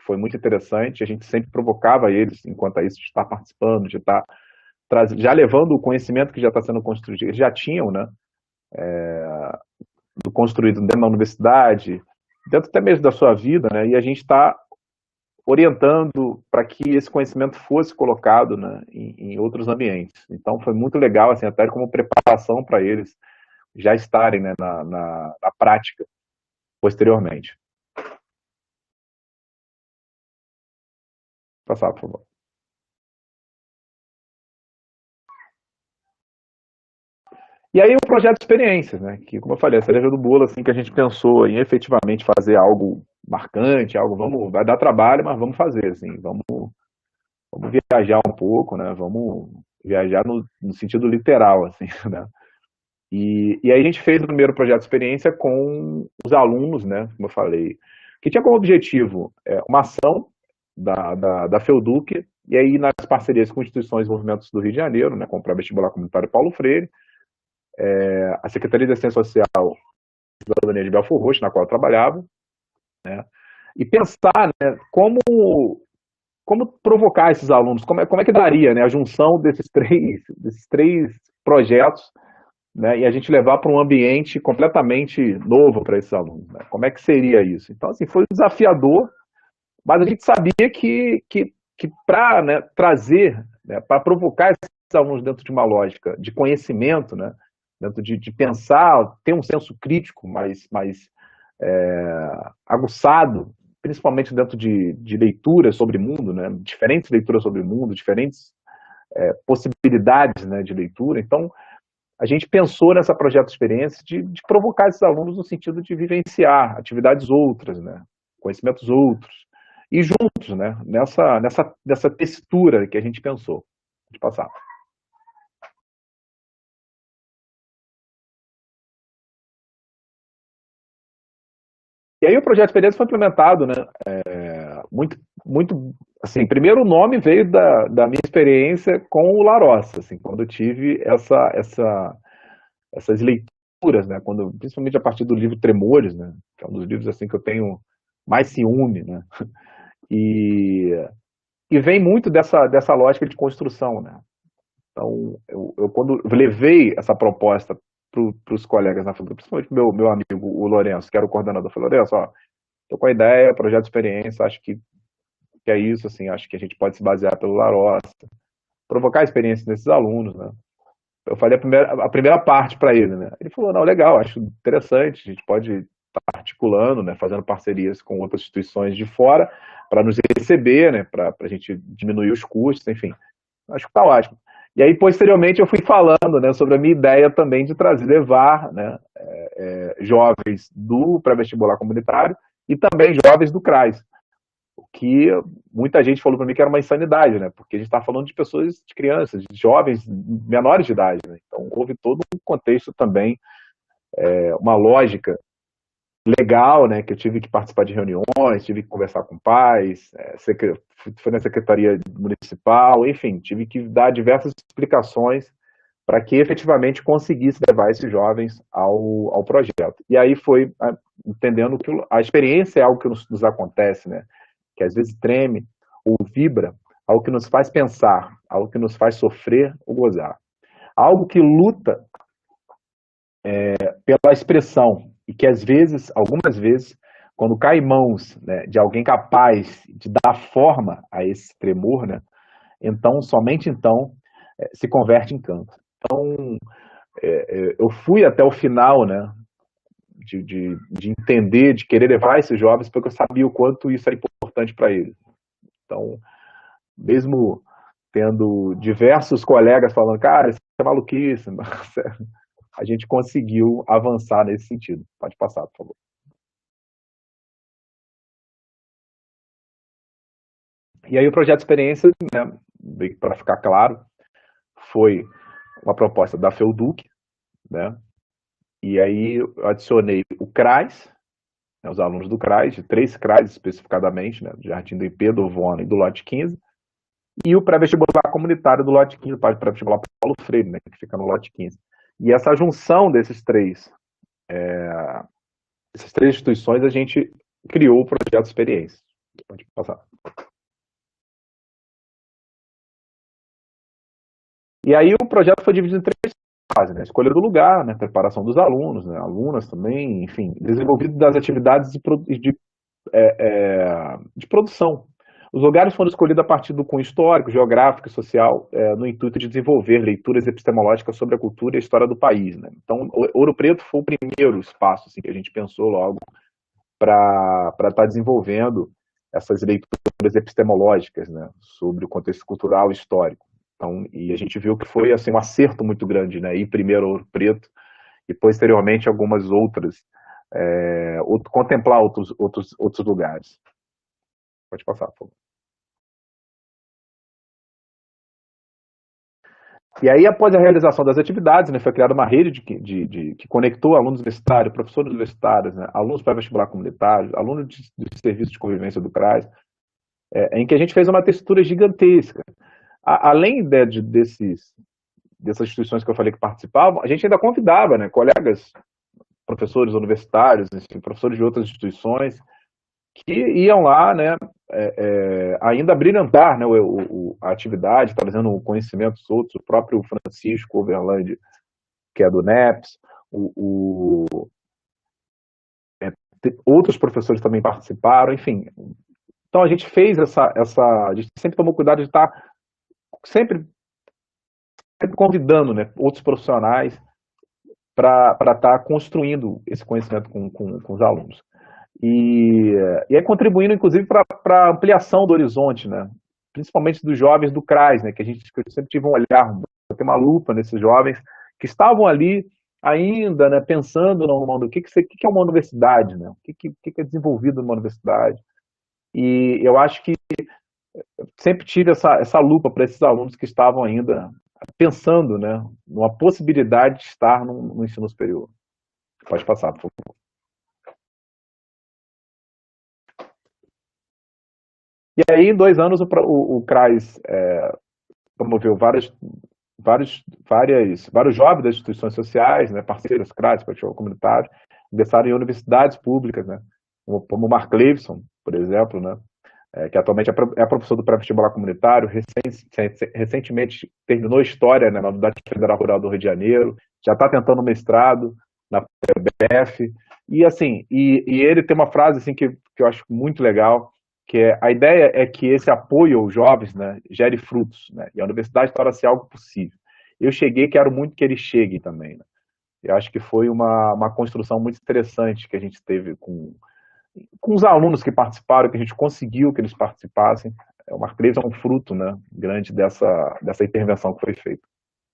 Foi muito interessante. A gente sempre provocava eles, enquanto a isso, de estar participando, de estar já levando o conhecimento que já está sendo construído, eles já tinham, né? Construído dentro da universidade, dentro até mesmo da sua vida, né? E a gente está orientando para que esse conhecimento fosse colocado, né, em outros ambientes. Então foi muito legal, assim, até como preparação para eles já estarem, né, na prática posteriormente. Passar, por favor. E aí o projeto de experiências, né, que, como eu falei, a cereja do bolo, assim, que a gente pensou em efetivamente fazer algo marcante, algo, vai dar trabalho, mas vamos fazer, assim, vamos viajar um pouco, né, vamos viajar no sentido literal, assim, né. E aí a gente fez o primeiro projeto de experiência com os alunos, né, como eu falei, que tinha como objetivo uma ação da FEUDUC, e aí nas parcerias com instituições e movimentos do Rio de Janeiro, né, com o Pré-Vestibular Comunitário Paulo Freire, a Secretaria de Assistência Social da Cidadania de Belford Roxo, na qual eu trabalhava, né, e pensar, né, como provocar esses alunos, como é que daria, né, a junção desses três projetos, né, e a gente levar para um ambiente completamente novo para esses alunos. Né? Como é que seria isso? Então, assim, foi desafiador, mas a gente sabia que para, né, trazer, né, para provocar esses alunos dentro de uma lógica de conhecimento, né, dentro de pensar, ter um senso crítico mais aguçado, principalmente dentro de leituras sobre o mundo, né, diferentes leituras sobre o mundo, diferentes possibilidades, né, de leitura. Então, a gente pensou nessa projeto de experiência de provocar esses alunos no sentido de vivenciar atividades outras, né, conhecimentos outros, e juntos, né, nessa textura que a gente pensou. Pode passar. E aí o projeto de experiência foi implementado, né, muito, assim, primeiro o nome veio da minha experiência com o Larossa, assim, quando eu tive essas leituras, né, principalmente a partir do livro Tremores, né, que é um dos livros assim que eu tenho mais ciúme, né, e, e vem muito dessa lógica de construção, né. Então, eu quando levei essa proposta para os colegas na faculdade, principalmente meu amigo, o Lourenço, que era o coordenador, falou, Lourenço, ó, tô com a ideia, projeto de experiência, acho que é isso, assim, acho que a gente pode se basear pelo Larossa, provocar experiência nesses alunos, né. Eu falei a primeira parte para ele, né. Ele falou, não, legal, acho interessante, a gente pode estar articulando, né, fazendo parcerias com outras instituições de fora para nos receber, né, para a gente diminuir os custos, enfim. Acho que está ótimo. E aí, posteriormente, eu fui falando, né, sobre a minha ideia também de levar, né, jovens do pré-vestibular comunitário e também jovens do CRAS, o que muita gente falou para mim que era uma insanidade, né, porque a gente está falando de pessoas, de crianças, de jovens menores de idade, né, então houve todo um contexto também, uma lógica legal, né, que eu tive que participar de reuniões, tive que conversar com pais, fui na secretaria municipal, enfim, tive que dar diversas explicações para que efetivamente conseguisse levar esses jovens ao projeto. E aí foi entendendo que a experiência é algo que nos acontece, né, que às vezes treme ou vibra, algo que nos faz pensar, algo que nos faz sofrer ou gozar. Algo que luta pela expressão, e que às vezes, algumas vezes, quando cai em mãos, né, de alguém capaz de dar forma a esse tremor, né, então, somente então, se converte em canto. Então, eu fui até o final, né, de entender, de querer levar esses jovens, porque eu sabia o quanto isso era importante para eles. Então, mesmo tendo diversos colegas falando, cara, isso é maluquice. A gente conseguiu avançar nesse sentido. Pode passar, por favor. E aí o projeto de experiência, né, para ficar claro, foi uma proposta da FEUDUC, né, e aí eu adicionei o CRAS, né, os alunos do CRAS, de 3 CRAS especificadamente, né, do Jardim do IP, do Ovona e do lote 15, e o pré-vestibular comunitário do lote 15, para o pré-vestibular Paulo Freire, né, que fica no lote 15. E essa junção dessas três instituições, a gente criou o projeto de experiência. Pode passar. E aí o projeto foi dividido em 3 fases, né? Escolha do lugar, né? Preparação dos alunos, né? Alunas também, enfim, desenvolvido das atividades de produção. Os lugares foram escolhidos a partir do cunho histórico, geográfico e social, no intuito de desenvolver leituras epistemológicas sobre a cultura e a história do país, né? Então, Ouro Preto foi o primeiro espaço assim, que a gente pensou logo para estar desenvolvendo essas leituras epistemológicas, né, sobre o contexto cultural e histórico. Então, e a gente viu que foi assim, um acerto muito grande, né, ir primeiro Ouro Preto e posteriormente algumas outras, contemplar outros lugares. Pode passar, por favor. E aí, após a realização das atividades, né, foi criada uma rede que conectou alunos universitários, professores universitários, né, alunos pré-vestibular comunitários, alunos de serviço de convivência do CRAS, em que a gente fez uma textura gigantesca. Além dessas instituições que eu falei que participavam, a gente ainda convidava, né, colegas, professores universitários, enfim, professores de outras instituições, que iam lá, né, ainda brilhantar, né, a atividade, trazendo conhecimentos outros, o próprio Francisco Overland, que é do NEPS, outros professores também participaram, enfim. Então a gente fez a gente sempre tomou cuidado de estar sempre convidando, né, outros profissionais para estar construindo esse conhecimento com os alunos. E aí contribuindo, inclusive, para a ampliação do horizonte, né? Principalmente dos jovens do CRAS, né? Que eu sempre tive um olhar, ter uma lupa nesses jovens que estavam ali ainda, né, pensando no mundo, o que é uma universidade, né? O que é desenvolvido numa universidade. E eu acho que sempre tive essa lupa para esses alunos que estavam ainda pensando, né, numa possibilidade de estar no ensino superior. Pode passar, por favor. E aí, em 2 anos, o CRAS promoveu vários jovens das instituições sociais, né, parceiros, CRAS, partido comunitário, ingressaram em universidades públicas, né, como o Mark Levinson, por exemplo, né, que atualmente é professor do pré-vestibular comunitário, recentemente terminou História, né, na Universidade Federal Rural do Rio de Janeiro, já está tentando mestrado na PBF, e assim, e ele tem uma frase assim, que eu acho muito legal, que a ideia é que esse apoio aos jovens, né, gere frutos, né, e a universidade torna-se algo possível. Eu quero muito que ele chegue também, né. Eu acho que foi uma construção muito interessante que a gente teve com os alunos que participaram, que a gente conseguiu que eles participassem. O Mark Levinson é um fruto, né, grande dessa intervenção que foi feita.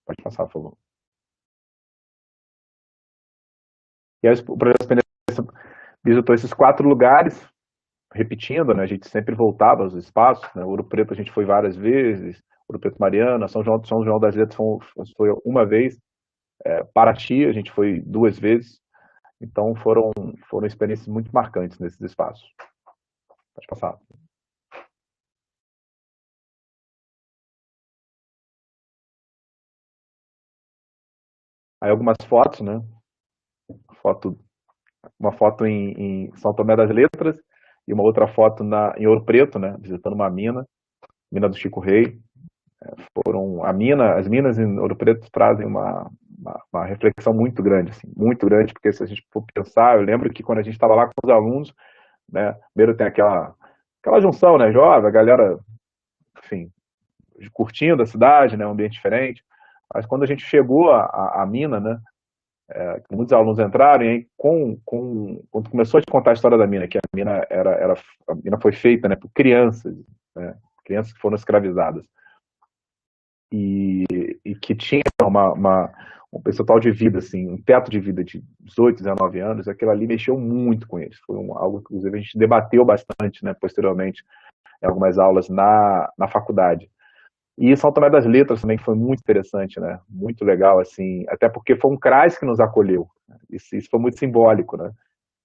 Pode passar, por favor. E aí, o projeto de experiência visitou esses 4 lugares, repetindo, né, a gente sempre voltava aos espaços, né, Ouro Preto a gente foi várias vezes, Ouro Preto Mariana, São João das Letras foi uma vez, Paraty a gente foi 2 vezes, então foram experiências muito marcantes nesses espaços. Pode passar. Aí algumas fotos, né, uma foto em São Tomé das Letras e uma outra foto em Ouro Preto, né, visitando uma mina do Chico Rei. As minas em Ouro Preto trazem uma reflexão muito grande, assim, muito grande, porque se a gente for pensar, eu lembro que quando a gente estava lá com os alunos, né, primeiro tem aquela junção, né, jovem, a galera, enfim, curtindo a cidade, né, um ambiente diferente, mas quando a gente chegou à mina, né, muitos alunos entraram, e aí, quando começou a te contar a história da mina, que a mina foi feita, né, por crianças, né, crianças que foram escravizadas. e que tinha um percentual de vida, assim, um teto de vida de 18, 19 anos, aquilo ali mexeu muito com eles. Foi algo que, inclusive, a gente debateu bastante, né, posteriormente, em algumas aulas na faculdade. E São Tomé das Letras também foi muito interessante, né? Muito legal, assim, até porque foi um CRAS que nos acolheu. Isso foi muito simbólico, né?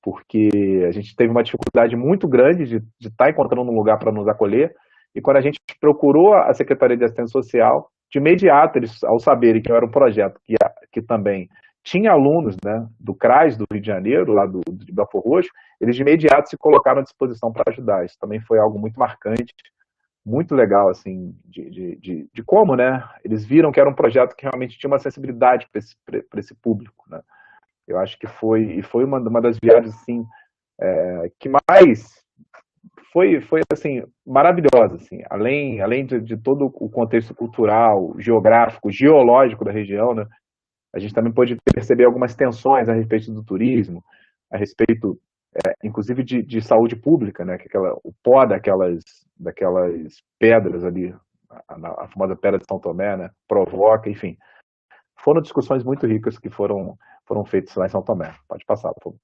Porque a gente teve uma dificuldade muito grande de estar encontrando um lugar para nos acolher, e quando a gente procurou a Secretaria de Assistência Social, de imediato, eles, ao saberem que era um projeto que também tinha alunos, né, do CRAS do Rio de Janeiro, lá de Belford Roxo, eles de imediato se colocaram à disposição para ajudar. Isso também foi algo muito marcante, muito legal, assim, de como, né, eles viram que era um projeto que realmente tinha uma sensibilidade para esse público, né. Eu acho que foi uma das viagens, assim, que mais foi assim, maravilhosa, assim, além de todo o contexto cultural, geográfico, geológico da região, né, a gente também pôde perceber algumas tensões a respeito do turismo, a respeito, inclusive, de saúde pública, né, que o pó daquelas pedras ali, a famosa Pedra de São Tomé, né, provoca, enfim. Foram discussões muito ricas que foram feitas lá em São Tomé. Pode passar, por favor.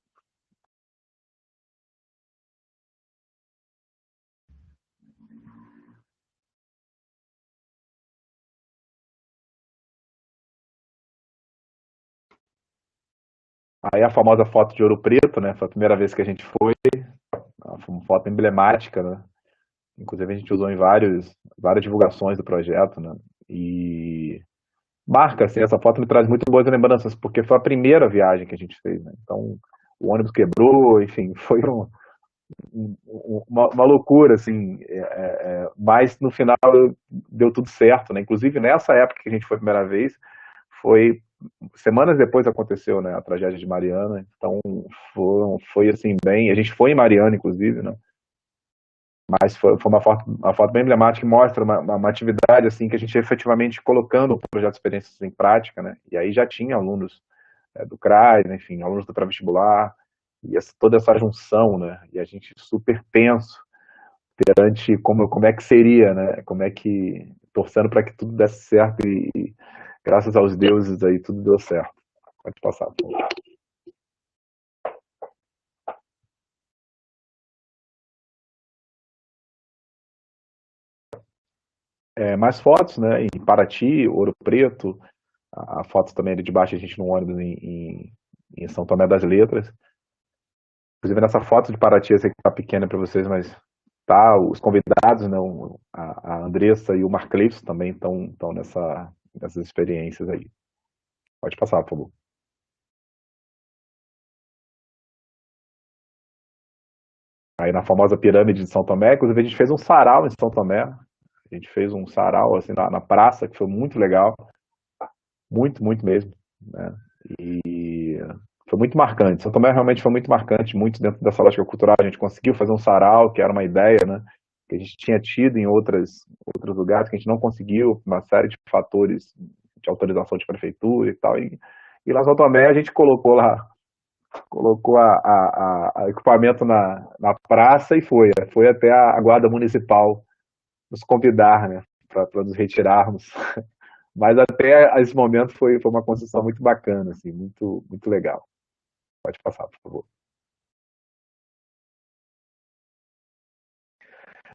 Aí a famosa foto de Ouro Preto, né, foi a primeira vez que a gente foi uma foto emblemática, né? Inclusive a gente usou em várias divulgações do projeto, né? E marca, assim, essa foto me traz muito boas lembranças, porque foi a primeira viagem que a gente fez, né? Então o ônibus quebrou, enfim, foi uma loucura, assim, mas no final deu tudo certo, né? Inclusive nessa época que a gente foi a primeira vez, foi semanas depois aconteceu, né, a tragédia de Mariana, então foi assim bem, a gente foi em Mariana, inclusive, né? Mas foi uma foto bem emblemática que mostra uma atividade assim que a gente efetivamente colocando o projeto de experiências em prática, né? E aí já tinha alunos do CRAS, né, enfim, alunos do pré-vestibular, e toda essa junção, né? E a gente super tenso perante como é que seria, né? Como é que torcendo para que tudo desse certo e graças aos deuses aí tudo deu certo. Pode passar. Mais fotos, né? Em Paraty, Ouro Preto, a foto também ali de baixo, a gente no ônibus em São Tomé das Letras. Inclusive nessa foto de Paraty, eu sei que tá pequena para vocês, mas tá, os convidados, né? A Andressa e o Marcleifson também estão nessas experiências aí. Pode passar, por favor. Aí na famosa pirâmide de São Tomé, inclusive a gente fez um sarau em São Tomé. A gente fez um sarau assim na praça, que foi muito legal. Muito, muito mesmo, né? E foi muito marcante. São Tomé realmente foi muito marcante, muito dentro dessa lógica cultural. A gente conseguiu fazer um sarau, que era uma ideia, né? Que a gente tinha tido em outros lugares, que a gente não conseguiu, uma série de fatores de autorização de prefeitura e tal. E lá em São Tomé a gente colocou a equipamento na praça e foi até a guarda municipal nos convidar, né? Para nos retirarmos. Mas até esse momento foi uma construção muito bacana, assim, muito, muito legal. Pode passar, por favor.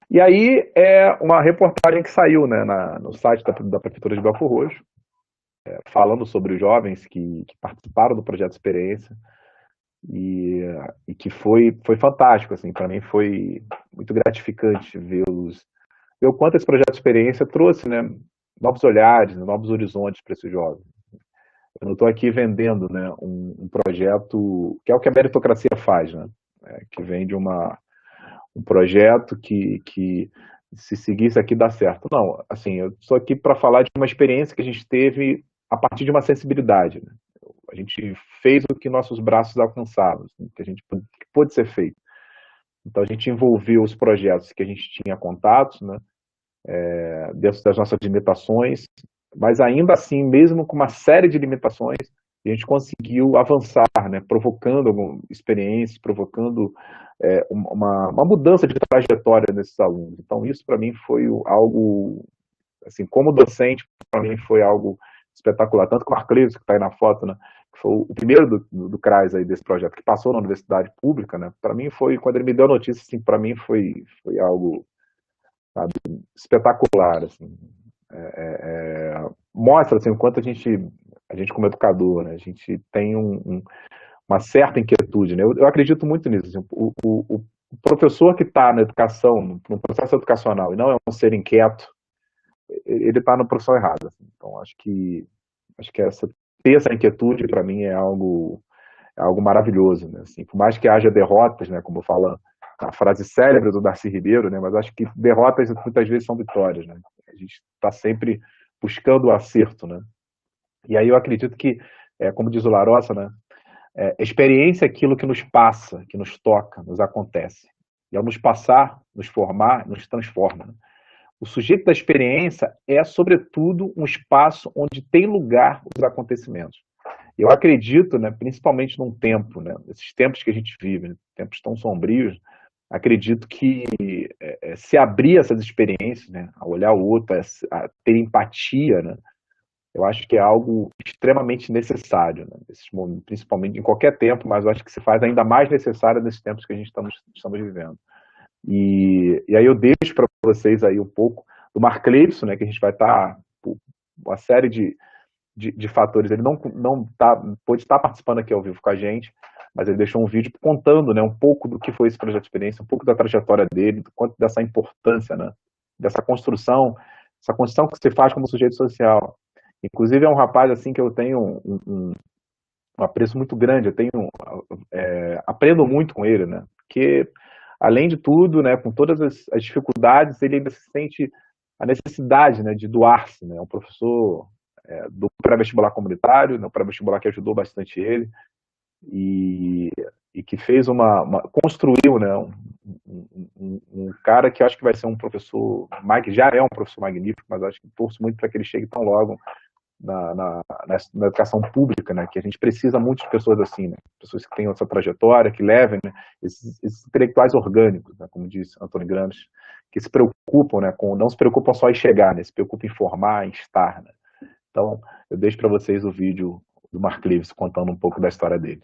E aí é uma reportagem que saiu, né, no site da Prefeitura de Belford Roxo, falando sobre os jovens que participaram do projeto Experiência e que foi fantástico, assim, para mim foi muito gratificante ver o quanto esse projeto Experiência trouxe, né, novos olhares, novos horizontes para esses jovens. Eu não estou aqui vendendo, né, um projeto que é o que a meritocracia faz, né, que vem de um projeto que se seguir isso aqui dá certo. Não, assim, eu estou aqui para falar de uma experiência que a gente teve a partir de uma sensibilidade. Né? A gente fez o que nossos braços alcançavam, assim, que pôde ser feito. Então a gente envolveu os projetos que a gente tinha contatos, né, dentro das nossas limitações, mas ainda assim, mesmo com uma série de limitações, a gente conseguiu avançar, né, provocando experiências, provocando uma mudança de trajetória nesses alunos. Então, isso para mim foi algo, assim, como docente, para mim foi algo espetacular. Tanto que o Marcleves, que está aí na foto, né, que foi o primeiro do CRAS aí desse projeto, que passou na universidade pública, né, para mim foi, quando ele me deu a notícia, assim, para mim foi algo, sabe, espetacular, assim. Mostra, assim, o quanto a gente como educador, né, a gente tem uma certa inquietude, né? Eu acredito muito nisso. Assim, o professor que está na educação, no processo educacional, e não é um ser inquieto, ele está na profissão errada. Assim. Então, acho que ter essa inquietude, para mim, é algo maravilhoso. Né? Assim, por mais que haja derrotas, né, como fala a frase célebre do Darcy Ribeiro, né, mas acho que derrotas muitas vezes são vitórias. Né? A gente está sempre buscando o acerto. Né? E aí eu acredito que, como diz o Larossa, né, experiência é aquilo que nos passa, que nos toca, nos acontece. E ao nos passar, nos formar, nos transforma. Né? O sujeito da experiência é, sobretudo, um espaço onde tem lugar os acontecimentos. Eu acredito, né, principalmente num tempo, né, esses tempos que a gente vive, né, tempos tão sombrios, acredito que se abrir essas experiências, né, a olhar o outro, a ter empatia, né, eu acho que é algo extremamente necessário, né, principalmente em qualquer tempo, mas eu acho que se faz ainda mais necessário nesses tempos que a gente estamos vivendo. E aí eu deixo para vocês aí um pouco do Mark Leibson, né, que a gente vai estar, uma série de fatores, ele não pode estar participando aqui ao vivo com a gente, mas ele deixou um vídeo contando, né, um pouco do que foi esse projeto de experiência, um pouco da trajetória dele, do quanto dessa importância, né, dessa construção, essa construção que se faz como sujeito social. Inclusive é um rapaz assim que eu tenho um apreço muito grande, aprendo muito com ele, né, porque além de tudo, né, com todas as dificuldades, ele ainda se sente a necessidade, né, de doar-se, né, é um professor do pré-vestibular comunitário, né, o pré-vestibular que ajudou bastante ele, e que fez construiu, né, um cara que eu acho que vai ser um professor, já é um professor magnífico, mas acho que torço muito para que ele chegue tão logo na educação pública, né, que a gente precisa muito de pessoas assim, né, pessoas que tenham essa trajetória, que levem, né, esses intelectuais orgânicos, né, como disse Antônio Gramsci, que se preocupam, né, não se preocupam só em chegar, né, se preocupam em formar, em estar, né. Então, eu deixo para vocês o vídeo do Mark Leibson contando um pouco da história dele.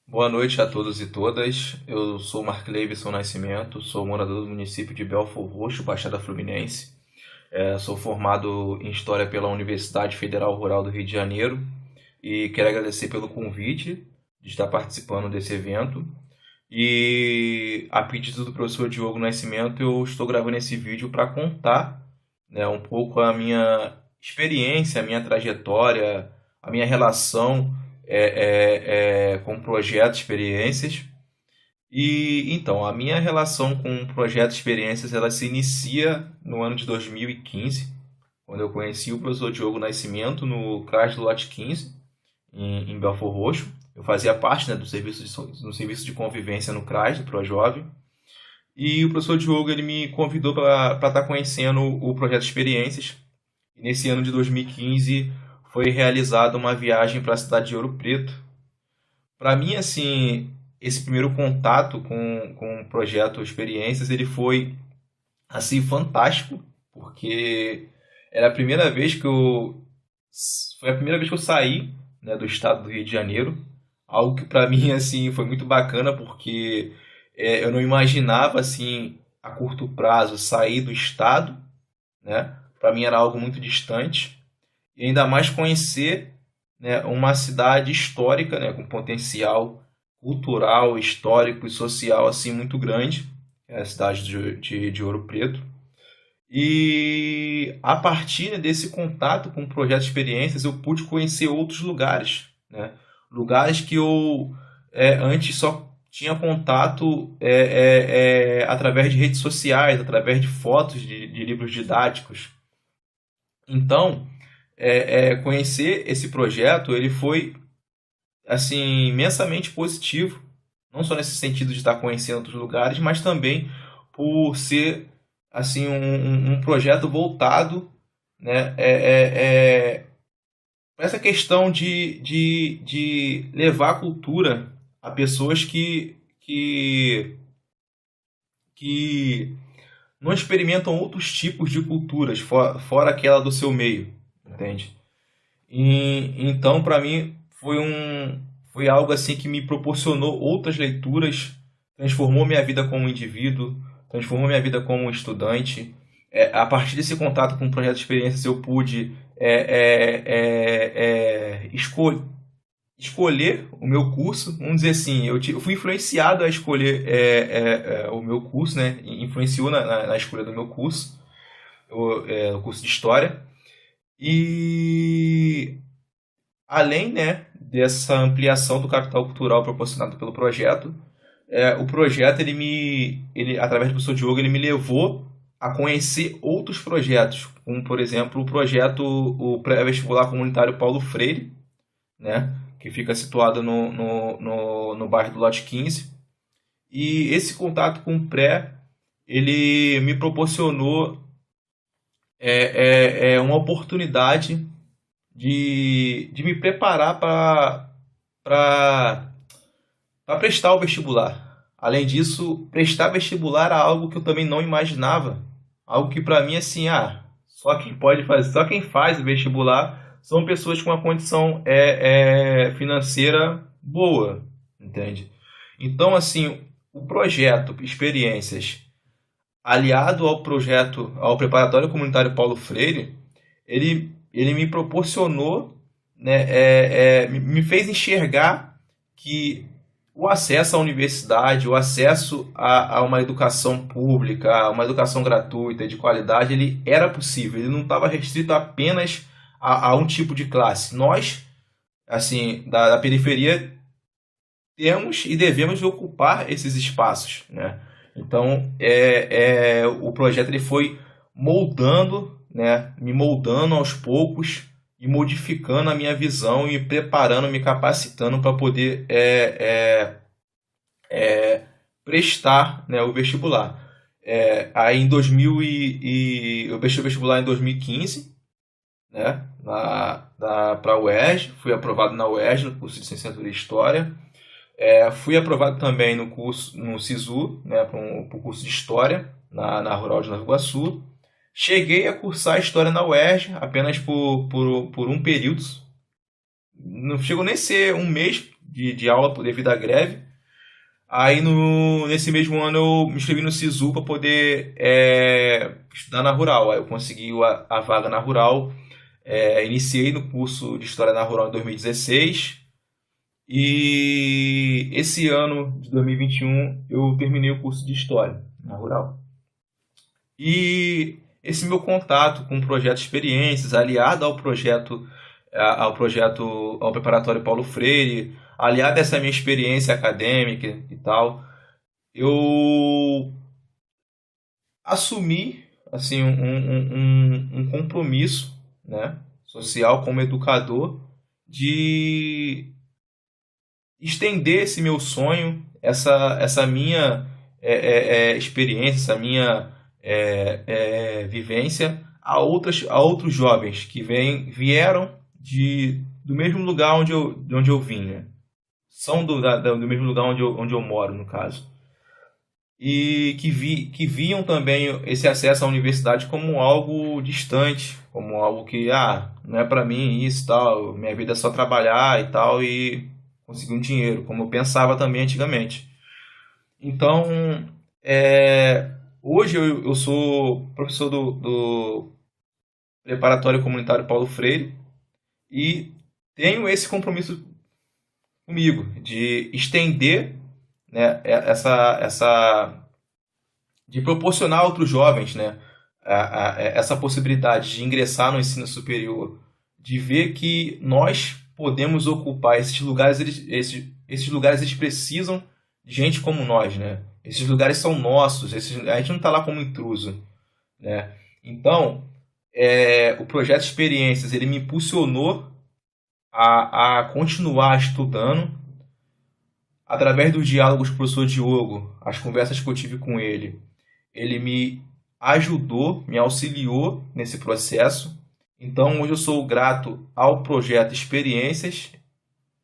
Boa noite a todos e todas. Eu sou Mark Leibson Nascimento, sou morador do município de Belfor Roxo, Baixada Fluminense. Sou formado em História pela Universidade Federal Rural do Rio de Janeiro e quero agradecer pelo convite de estar participando desse evento. E a pedido do professor Diogo Nascimento, eu estou gravando esse vídeo para contar, né, um pouco a minha experiência, a minha trajetória, a minha relação com o projeto Experiências. E então, a minha relação com o projeto Experiências, ela se inicia no ano de 2015, quando eu conheci o professor Diogo Nascimento no CRAS do Lote 15, em Belfor Roxo. Eu fazia parte, né, do serviço de convivência no CRAS, do ProJovem. E o professor Diogo ele me convidou para estar conhecendo o projeto Experiências. E nesse ano de 2015 foi realizada uma viagem para a cidade de Ouro Preto. Para mim, assim, esse primeiro contato com o projeto Experiências, ele foi assim fantástico, porque era a primeira vez que eu saí, né, do estado do Rio de Janeiro, algo que para mim assim foi muito bacana, porque eu não imaginava assim a curto prazo sair do estado, né? Para mim era algo muito distante e ainda mais conhecer, né, uma cidade histórica, né, com potencial cultural, histórico e social assim muito grande, que é a cidade de Ouro Preto. E a partir desse contato com o projeto Experiências, eu pude conhecer outros lugares, né? Lugares que eu antes só tinha contato através de redes sociais, através de fotos de livros didáticos. Então, conhecer esse projeto, ele foi assim imensamente positivo, não só nesse sentido de estar conhecendo outros lugares, mas também por ser assim um projeto voltado, né, essa questão de levar a cultura a pessoas que não experimentam outros tipos de culturas fora aquela do seu meio, entende? Então, para mim, foi algo assim que me proporcionou outras leituras, transformou minha vida como indivíduo, transformou minha vida como estudante. A partir desse contato com o projeto de experiências, eu pude escolher o meu curso. Vamos dizer assim, eu fui influenciado a escolher o meu curso, né? Influenciou na escolha do meu curso, o curso de História. E além, né, dessa ampliação do capital cultural proporcionado pelo projeto, o projeto, através do professor Diogo, ele me levou a conhecer outros projetos, como, por exemplo, o pré-vestibular comunitário Paulo Freire, né, que fica situado no bairro do Lote 15. E esse contato com o pré, ele me proporcionou uma oportunidade de me preparar para prestar o vestibular. Além disso, prestar vestibular era algo que eu também não imaginava. Algo que para mim, assim, só quem pode fazer, só quem faz o vestibular são pessoas com uma condição financeira boa, entende? Então, assim, o projeto Experiências, aliado ao Preparatório Comunitário Paulo Freire, ele me proporcionou, né, me fez enxergar que o acesso à universidade, o acesso a uma educação pública, a uma educação gratuita, de qualidade, ele era possível. Ele não estava restrito apenas a um tipo de classe. Nós, assim, da periferia, temos e devemos ocupar esses espaços, né? Então, o projeto ele foi moldando, né, me moldando aos poucos e modificando a minha visão e me preparando, me capacitando para poder prestar, né, o vestibular. Aí em 2000 eu prestei o vestibular em 2015, né, para a UERJ, fui aprovado na UERJ no curso de Licenciatura em História. Fui aprovado também no SISU, né, para o curso de História na Rural de Nova Iguaçu. Cheguei a cursar História na UERJ apenas por um período. Não chegou nem a ser um mês de aula devido à greve. Aí nesse mesmo ano eu me inscrevi no SISU para poder estudar na Rural. Aí eu consegui a vaga na Rural. Iniciei no curso de História na Rural em 2016. E esse ano de 2021 eu terminei o curso de História na Rural. E esse meu contato com o projeto Experiências, aliado ao Preparatório Paulo Freire, aliado a essa minha experiência acadêmica e tal, eu assumi, assim, um compromisso, né, social como educador de estender esse meu sonho, essa minha experiência, essa minha vivência a outros jovens que vieram do mesmo lugar de onde eu vim, né? São do mesmo lugar onde eu moro, no caso. E que viam também esse acesso à universidade como algo distante, como algo que não é para mim isso, tal, minha vida é só trabalhar e tal, e conseguir um dinheiro, como eu pensava também antigamente. Então, hoje eu sou professor do Preparatório Comunitário Paulo Freire e tenho esse compromisso comigo de estender, né, de proporcionar a outros jovens, né, essa possibilidade de ingressar no ensino superior, de ver que nós podemos ocupar esses lugares. Esses lugares eles precisam de gente como nós, né? Esses lugares são nossos, a gente não está lá como intruso, né? Então, o projeto Experiências ele me impulsionou a continuar estudando. Através dos diálogos com o professor Diogo, as conversas que eu tive com ele me ajudou, me auxiliou nesse processo. Então, hoje eu sou grato ao projeto Experiências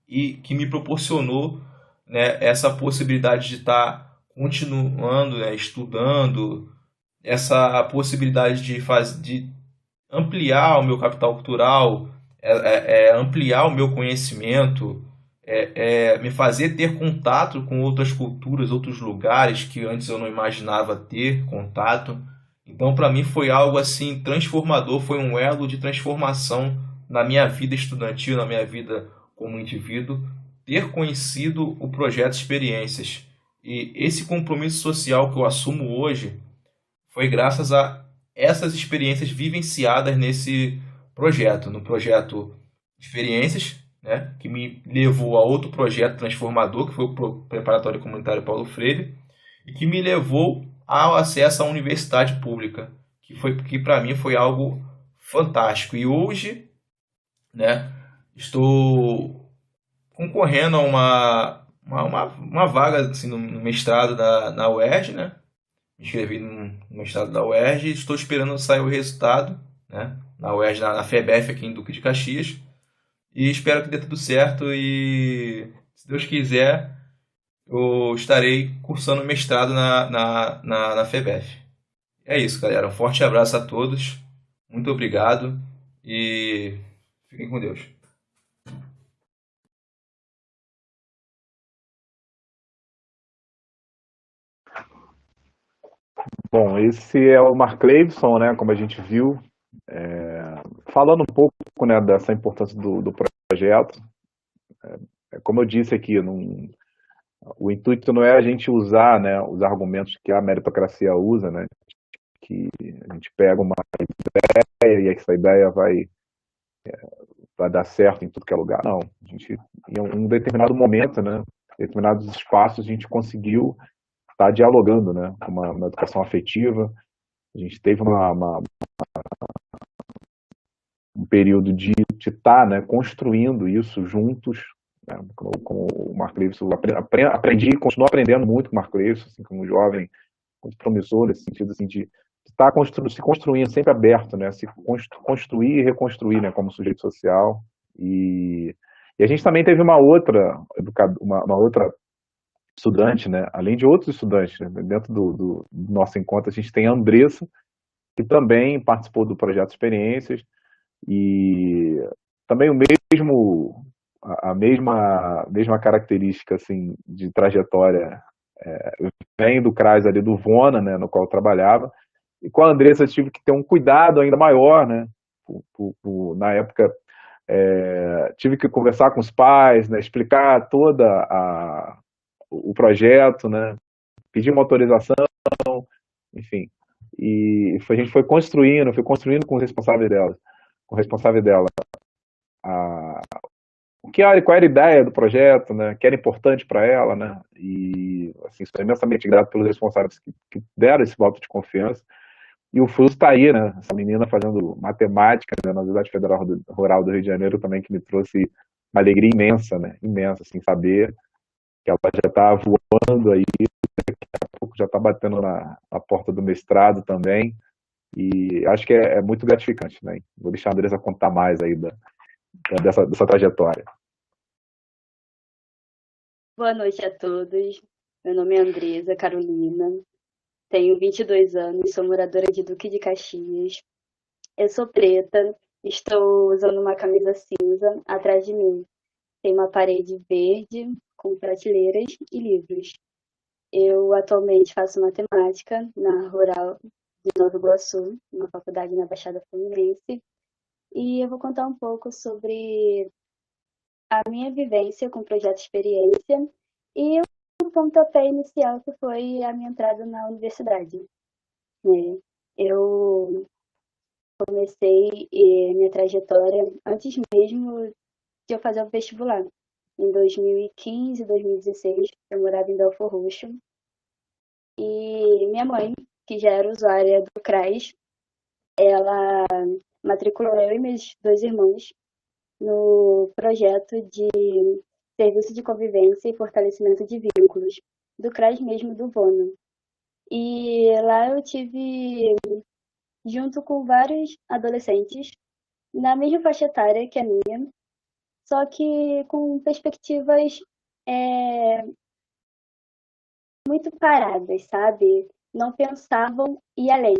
e que me proporcionou, né, essa possibilidade de estar continuando, né, estudando, essa possibilidade de ampliar o meu capital cultural, ampliar o meu conhecimento, me fazer ter contato com outras culturas, outros lugares que antes eu não imaginava ter contato. Então, para mim foi algo assim transformador, foi um elo de transformação na minha vida estudantil, na minha vida como indivíduo, ter conhecido o projeto Experiências. E esse compromisso social que eu assumo hoje foi graças a essas experiências vivenciadas nesse projeto, no projeto Experiências, né, que me levou a outro projeto transformador, que foi o Preparatório Comunitário Paulo Freire, e que me levou ao acesso à universidade pública, que para mim foi algo fantástico. E hoje, né, estou concorrendo a uma vaga assim, no mestrado na UERJ, né? Me inscrevi no mestrado da UERJ e estou esperando sair o resultado, né? Na UERJ, na FEBEF aqui em Duque de Caxias. E espero que dê tudo certo e, se Deus quiser, eu estarei cursando mestrado na FEBEF. É isso, galera. Um forte abraço a todos. Muito obrigado e fiquem com Deus. Bom, esse é o Mark Levinson, né, como a gente viu, falando um pouco, né, dessa importância do projeto. Como eu disse aqui, o intuito não é a gente usar, né, os argumentos que a meritocracia usa, né, que a gente pega uma ideia e essa ideia vai dar certo em tudo que é lugar. Não, a gente, em um determinado momento, né, em determinados espaços, a gente conseguiu estar dialogando, né, com uma educação afetiva. A gente teve um período de estar, né, construindo isso juntos, né, com o Mark Levinson. Aprendi e continuo aprendendo muito com o Mark Levinson, assim, como jovem, muito promissor nesse sentido, assim, de estar se construindo, sempre aberto, né, se construir e reconstruir, né, como sujeito social. E a gente também teve uma outra estudante, né, além de outros estudantes, né, dentro do nosso encontro, a gente tem a Andressa, que também participou do projeto Experiências, e também a mesma característica, assim, de trajetória, vem do CRAS ali do Vona, né, no qual eu trabalhava, e com a Andressa eu tive que ter um cuidado ainda maior, né, na época tive que conversar com os pais, né, explicar o projeto, né, pedir uma autorização, enfim, e a gente foi construindo com o responsável dela, a, qual era a ideia do projeto, né, que era importante para ela, né, e assim, sou imensamente grato pelos responsáveis que deram esse voto de confiança, e o fruto está aí, né, essa menina fazendo matemática, né, na Universidade Federal Rural do Rio de Janeiro também, que me trouxe uma alegria imensa, né, imensa, assim, saber que ela já está voando aí, daqui a pouco já está batendo na porta do mestrado também, e acho que é muito gratificante, né, vou deixar a Andressa contar mais aí dessa trajetória. Boa noite a todos. Meu nome é Andresa Carolina, tenho 22 anos, sou moradora de Duque de Caxias. Eu sou preta, estou usando uma camisa cinza. Atrás de mim tem uma parede verde com prateleiras e livros. Eu atualmente faço matemática na Rural de Nova Iguaçu, uma faculdade na Baixada Fluminense, e eu vou contar um pouco sobre a minha vivência com o projeto Experiência e o pontapé inicial que foi a minha entrada na universidade. Eu comecei minha trajetória antes mesmo de eu fazer o vestibular. Em 2015, 2016, eu morava em Belford Roxo. E minha mãe, que já era usuária do CRAS, ela matriculou eu e meus dois irmãos no projeto de Serviço de Convivência e Fortalecimento de Vínculos, do CRAS mesmo, do VONA. E lá eu tive, junto com vários adolescentes, na mesma faixa etária que a minha, só que com perspectivas é, muito paradas, sabe? Não pensavam ir além.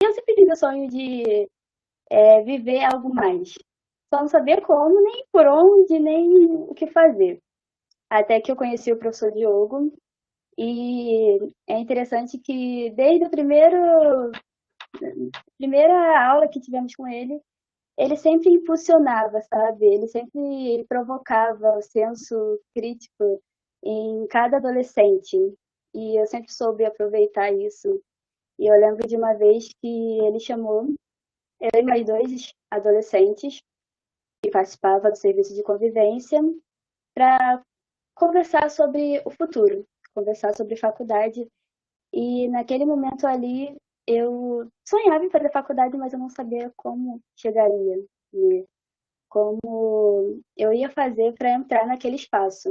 Eu sempre tive o sonho de viver algo mais. Só não sabia como, nem por onde, nem o que fazer. Até que eu conheci o professor Diogo. E é interessante que desde a primeira aula que tivemos com ele sempre impulsionava, sabe? Ele sempre provocava o senso crítico em cada adolescente. E eu sempre soube aproveitar isso. E eu lembro de uma vez que ele chamou eu e mais dois adolescentes que participavam do serviço de convivência para conversar sobre o futuro, conversar sobre faculdade. E naquele momento ali eu sonhava em fazer faculdade, mas eu não sabia como chegaria, né? Como eu ia fazer para entrar naquele espaço.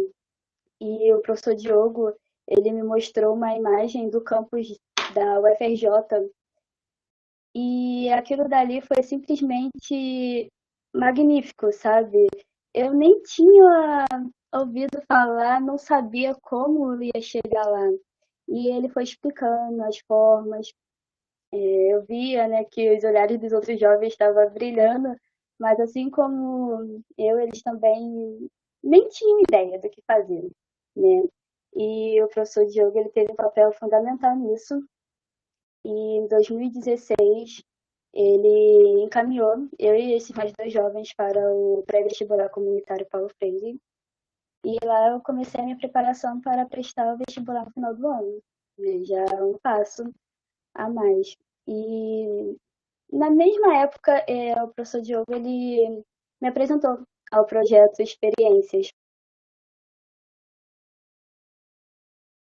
E o professor Diogo, ele me mostrou uma imagem do campus da UFRJ e aquilo dali foi simplesmente magnífico, sabe? Eu nem tinha ouvido falar, não sabia como eu ia chegar lá. E ele foi explicando as formas. Eu via, né, que os olhares dos outros jovens estavam brilhando, mas assim como eu, eles também nem tinham ideia do que fazer, né? E o professor Diogo, ele teve um papel fundamental nisso. E em 2016, ele encaminhou eu e esses mais dois jovens para o pré-vestibular comunitário Paulo Freire. E lá eu comecei a minha preparação para prestar o vestibular no final do ano, né? Já um passo a mais. E na mesma época, o professor Diogo ele me apresentou ao projeto Experiências.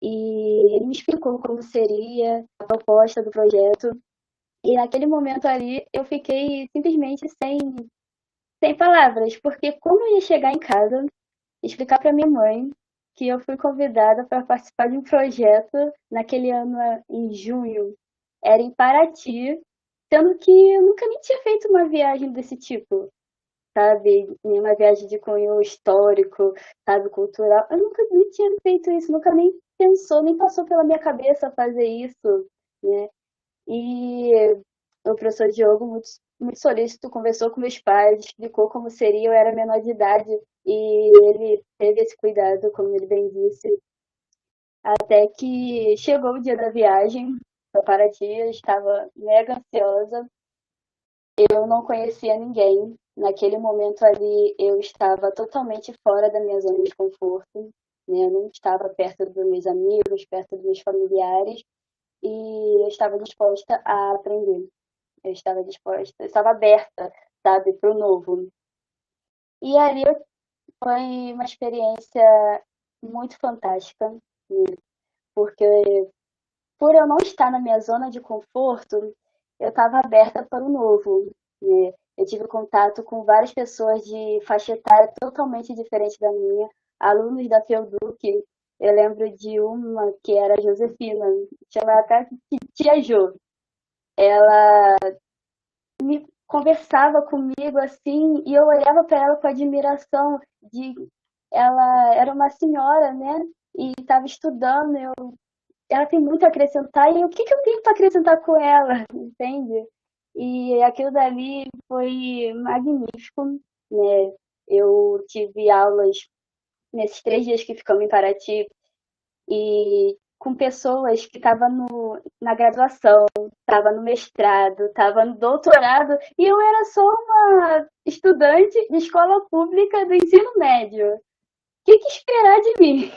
E ele me explicou como seria a proposta do projeto. E naquele momento ali eu fiquei simplesmente sem palavras, porque como eu ia chegar em casa e explicar para minha mãe que eu fui convidada para participar de um projeto naquele ano em junho, era em Paraty, sendo que eu nunca nem tinha feito uma viagem desse tipo, sabe? Nenhuma viagem de cunho histórico, sabe, cultural. Eu nunca nem tinha feito isso, nunca nem pensou, nem passou pela minha cabeça fazer isso, né? E o professor Diogo, muito solícito, conversou com meus pais, explicou como seria, eu era menor de idade, e ele teve esse cuidado, como ele bem disse, até que chegou o dia da viagem para Paraty, eu estava mega ansiosa, eu não conhecia ninguém, naquele momento ali eu estava totalmente fora da minha zona de conforto, né? Eu não estava perto dos meus amigos, perto dos meus familiares, e eu estava disposta a aprender. Eu estava disposta, eu estava aberta, sabe, para o novo. E ali foi uma experiência muito fantástica, né? Porque por eu não estar na minha zona de conforto, eu estava aberta para o novo, né? Eu tive contato com várias pessoas de faixa etária totalmente diferente da minha, alunos da Felduc. Eu lembro de uma que era a Josefina, chamava até de Tia Jo. Ela me conversava comigo assim e eu olhava para ela com admiração de ela era uma senhora, né? E estava estudando, ela tem muito a acrescentar e o que eu tenho para acrescentar com ela, entende? E aquilo dali foi magnífico, né? Eu tive aulas nesses 3 dias que ficamos em Paraty e com pessoas que estavam na graduação, estava no mestrado, estava no doutorado, e eu era só uma estudante de escola pública do ensino médio. O que esperar de mim?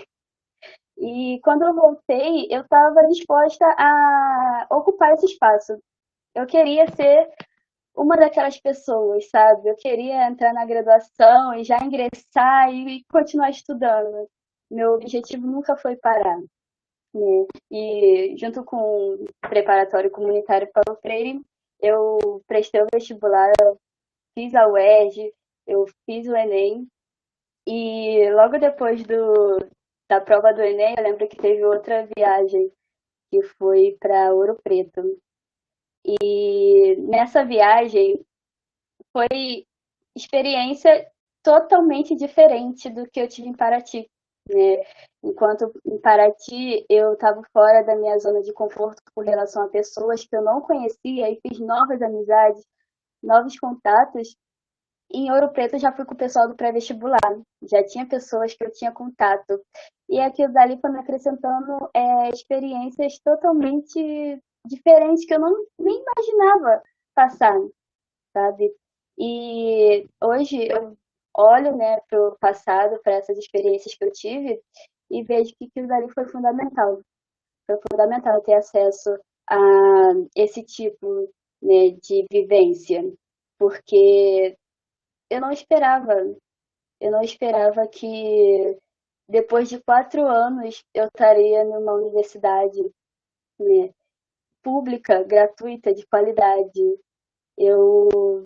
E quando eu voltei, eu estava disposta a ocupar esse espaço. Eu queria ser uma daquelas pessoas, sabe? Eu queria entrar na graduação e já ingressar e continuar estudando. Meu objetivo nunca foi parar, né? E junto com o preparatório comunitário Paulo Freire, eu prestei o vestibular, fiz a UERJ, eu fiz o Enem e logo depois da prova do Enem, eu lembro que teve outra viagem que foi para Ouro Preto. E nessa viagem foi experiência totalmente diferente do que eu tive em Paraty, né? Enquanto em Paraty eu estava fora da minha zona de conforto com relação a pessoas que eu não conhecia e fiz novas amizades, novos contatos. Em Ouro Preto eu já fui com o pessoal do pré-vestibular, já tinha pessoas que eu tinha contato. E aquilo dali foi me acrescentando experiências totalmente diferentes que eu nem imaginava passar, sabe? E hoje eu olho, né, para o passado, para essas experiências que eu tive e vejo que aquilo dali foi fundamental. Foi fundamental ter acesso a esse tipo, né, de vivência, porque eu não esperava, eu não esperava que depois de 4 anos eu estaria numa universidade, né, pública, gratuita, de qualidade. Eu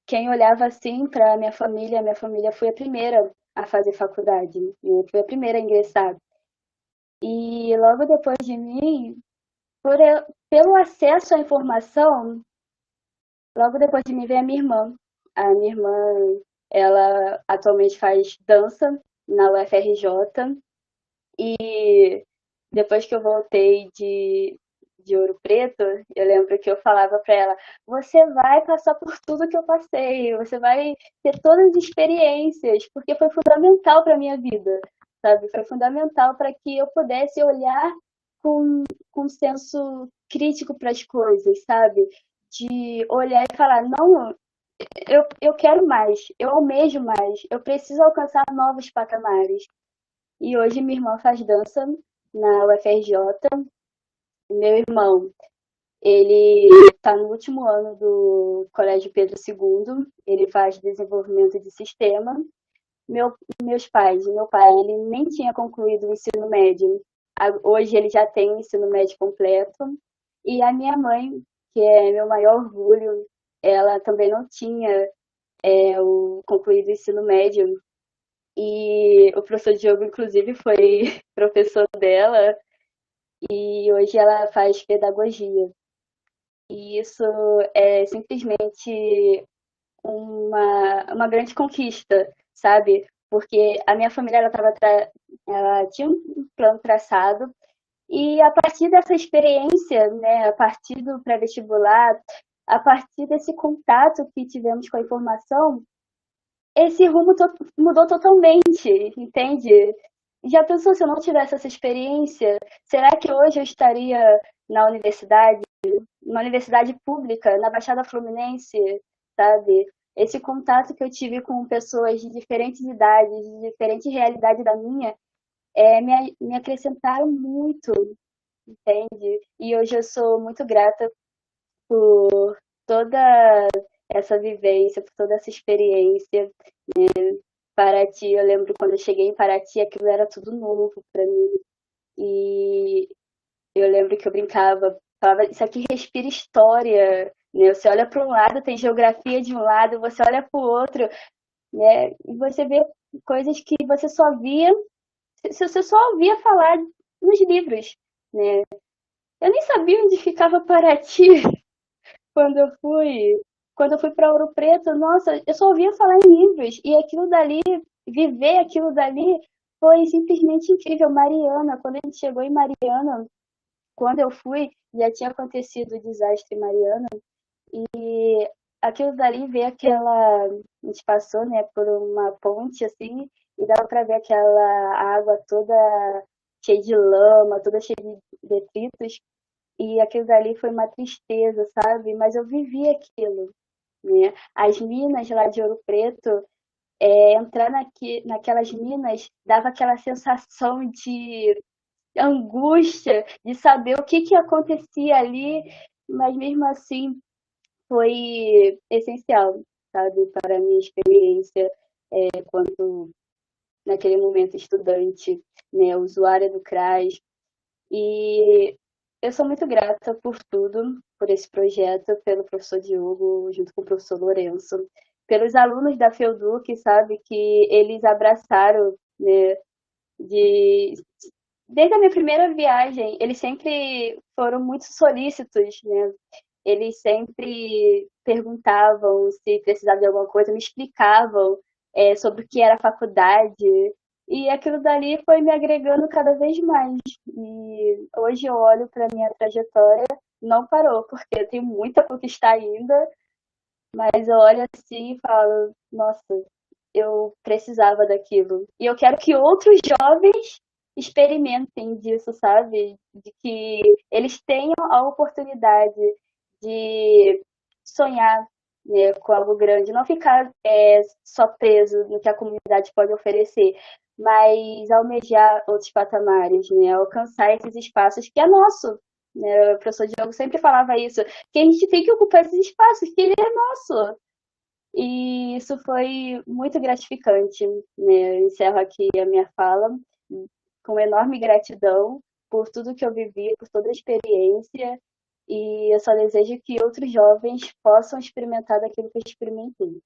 Quem olhava assim para minha família foi a primeira a fazer faculdade, eu fui a primeira a ingressar. E logo depois de mim, pelo acesso à informação, logo depois de mim veio a minha irmã. A minha irmã, ela atualmente faz dança na UFRJ e depois que eu voltei de Ouro Preto, eu lembro que eu falava para ela: você vai passar por tudo que eu passei, você vai ter todas as experiências, porque foi fundamental para minha vida, sabe? Foi fundamental para que eu pudesse olhar com um senso crítico para as coisas, sabe? De olhar e falar: não, eu quero mais, eu almejo mais, eu preciso alcançar novos patamares. E hoje minha irmã faz dança na UFRJ. Meu irmão, ele está no último ano do Colégio Pedro II, ele faz desenvolvimento de sistema. Meu pai, ele nem tinha concluído o ensino médio. Hoje ele já tem o ensino médio completo. E a minha mãe, que é meu maior orgulho, ela também não tinha concluído o ensino médio. E o professor Diogo, inclusive, foi professor dela e hoje ela faz pedagogia. E isso é simplesmente uma grande conquista, sabe? Porque a minha família ela tinha um plano traçado e a partir dessa experiência, né, a partir do pré-vestibular, a partir desse contato que tivemos com a informação, esse rumo mudou totalmente, entende? Já pensou se eu não tivesse essa experiência? Será que hoje eu estaria na universidade, uma universidade pública, na Baixada Fluminense, sabe? Esse contato que eu tive com pessoas de diferentes idades, de diferente realidade da minha, me acrescentaram muito, entende? E hoje eu sou muito grata por toda essa vivência, por toda essa experiência. Paraty, eu lembro quando eu cheguei em Paraty, aquilo era tudo novo para mim. E eu lembro que eu brincava, falava, isso aqui respira história, né? Você olha para um lado, tem geografia de um lado, você olha para o outro, né? E você vê coisas que você só ouvia falar nos livros, né? Eu nem sabia onde ficava Paraty quando eu fui, quando eu fui para Ouro Preto. Nossa, eu só ouvia falar em livros e aquilo dali, viver aquilo dali foi simplesmente incrível. Mariana, quando a gente chegou em Mariana, quando eu fui, já tinha acontecido o desastre em Mariana e aquilo dali, ver aquela, a gente passou, né, por uma ponte assim e dava para ver aquela água toda cheia de lama, toda cheia de detritos. E aquilo dali foi uma tristeza, sabe? Mas eu vivi aquilo, né? As minas lá de Ouro Preto, entrar naquelas minas dava aquela sensação de angústia, de saber o que acontecia ali, mas mesmo assim foi essencial, sabe? Para a minha experiência quanto naquele momento estudante, né? Usuária do CRAS. E eu sou muito grata por tudo, por esse projeto, pelo professor Diogo, junto com o professor Lourenço, pelos alunos da FEUDUC, sabe, que eles abraçaram, né, de, desde a minha primeira viagem, eles sempre foram muito solícitos, né, eles sempre perguntavam se precisava de alguma coisa, me explicavam sobre o que era a faculdade. E aquilo dali foi me agregando cada vez mais. E hoje eu olho para a minha trajetória, não parou, porque eu tenho muito a conquistar ainda, mas eu olho assim e falo, nossa, eu precisava daquilo. E eu quero que outros jovens experimentem disso, sabe? De que eles tenham a oportunidade de sonhar, né, com algo grande, não ficar só preso no que a comunidade pode oferecer, mas almejar outros patamares, né, alcançar esses espaços que é nosso. Né? O professor Diogo sempre falava isso, que a gente tem que ocupar esses espaços, que ele é nosso. E isso foi muito gratificante, né? Eu encerro aqui a minha fala com enorme gratidão por tudo que eu vivi, por toda a experiência, e eu só desejo que outros jovens possam experimentar daquilo que eu experimentei.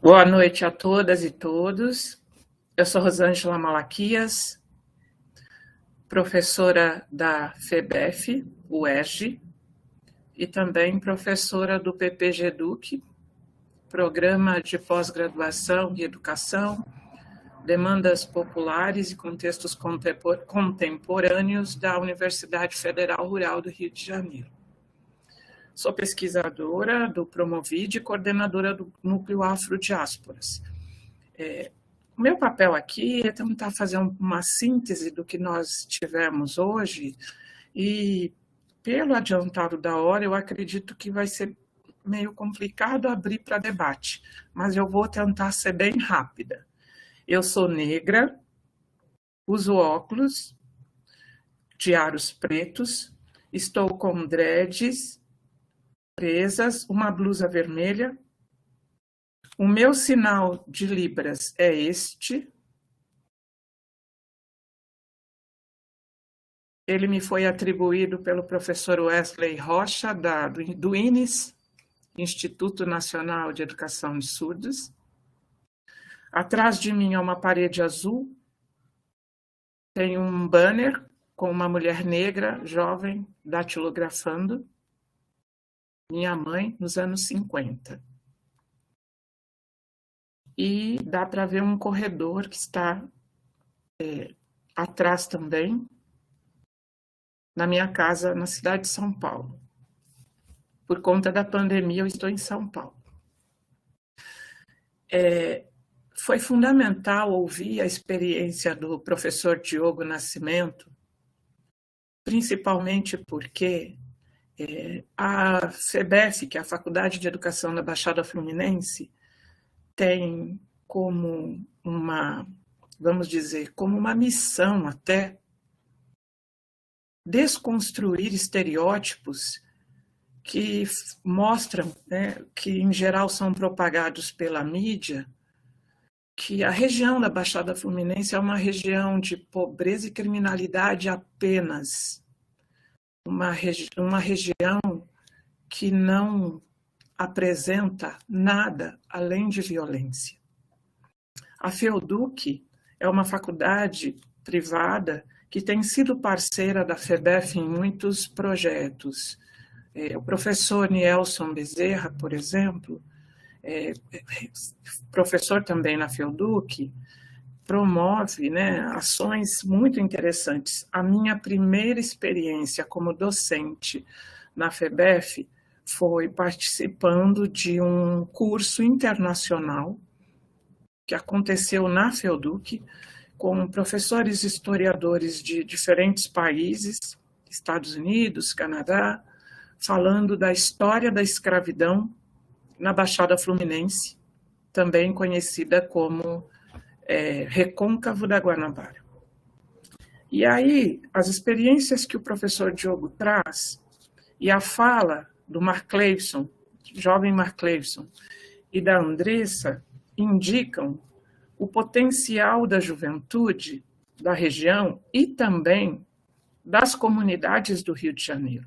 Boa noite a todas e todos. Eu sou Rosângela Malaquias, professora da FEBEF, UERJ, e também professora do PPG-EDUC, Programa de Pós-Graduação em Educação, Demandas Populares e Contextos Contemporâneos da Universidade Federal Rural do Rio de Janeiro. Sou pesquisadora do Promovide e coordenadora do Núcleo Afrodiásporas. O meu papel aqui é tentar fazer uma síntese do que nós tivemos hoje e, pelo adiantado da hora, eu acredito que vai ser meio complicado abrir para debate, mas eu vou tentar ser bem rápida. Eu sou negra, uso óculos de aros pretos, estou com dreads presas, uma blusa vermelha. O meu sinal de Libras é este. Ele me foi atribuído pelo professor Wesley Rocha, do INES, Instituto Nacional de Educação de Surdos. Atrás de mim é uma parede azul. Tem um banner com uma mulher negra, jovem, datilografando. Minha mãe, nos anos 50. E dá para ver um corredor que está atrás também, na minha casa, na cidade de São Paulo. Por conta da pandemia, eu estou em São Paulo. Foi fundamental ouvir a experiência do professor Diogo Nascimento, principalmente porque a FEBEF, que é a Faculdade de Educação da Baixada Fluminense, tem como vamos dizer, como uma missão até, desconstruir estereótipos que mostram, né, que em geral são propagados pela mídia, que a região da Baixada Fluminense é uma região de pobreza e criminalidade apenas. Uma região que não apresenta nada além de violência. A FEUDUC é uma faculdade privada que tem sido parceira da FEBEF em muitos projetos. O professor Nielson Bezerra, por exemplo, professor também na FEUDUC, promove, né, ações muito interessantes. A minha primeira experiência como docente na FEBEF foi participando de um curso internacional que aconteceu na FEUDUC, com professores historiadores de diferentes países, Estados Unidos, Canadá, falando da história da escravidão na Baixada Fluminense, também conhecida como Recôncavo da Guanabara. E aí, as experiências que o professor Diogo traz, e a fala do Mark Cleveson, jovem Mark Cleveson, e da Andressa, indicam o potencial da juventude da região e também das comunidades do Rio de Janeiro.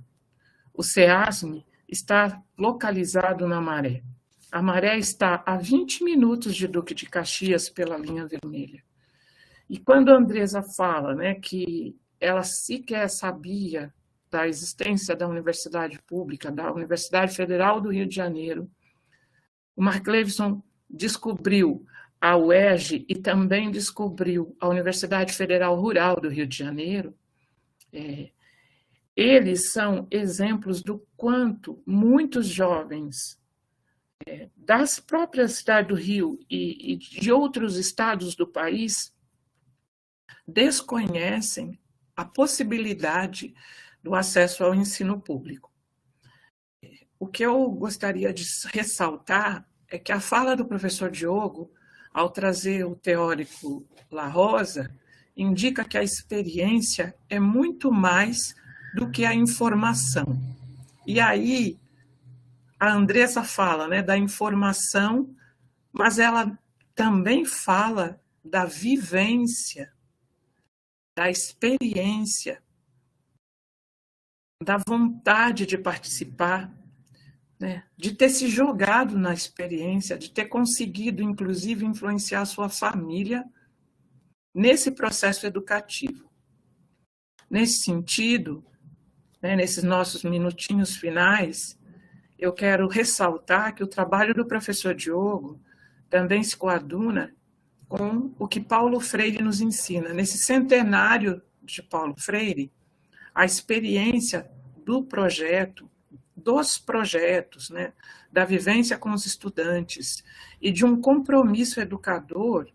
O SEASM está localizado na Maré. A Maré está a 20 minutos de Duque de Caxias pela linha vermelha. E quando a Andresa fala, né, que ela sequer sabia da existência da universidade pública, da Universidade Federal do Rio de Janeiro, o Mark Levinson descobriu a UERJ e também descobriu a Universidade Federal Rural do Rio de Janeiro. Eles são exemplos do quanto muitos jovens das próprias cidades do Rio e de outros estados do país desconhecem a possibilidade do acesso ao ensino público. O que eu gostaria de ressaltar é que a fala do professor Diogo, ao trazer o teórico La Rosa, indica que a experiência é muito mais do que a informação. E aí, a Andresa fala, né, da informação, mas ela também fala da vivência, da experiência, da vontade de participar, né, de ter se jogado na experiência, de ter conseguido, inclusive, influenciar a sua família nesse processo educativo. Nesse sentido, né, nesses nossos minutinhos finais, eu quero ressaltar que o trabalho do professor Diogo também se coaduna com o que Paulo Freire nos ensina. Nesse centenário de Paulo Freire, a experiência do projeto, dos projetos, né, da vivência com os estudantes e de um compromisso educador,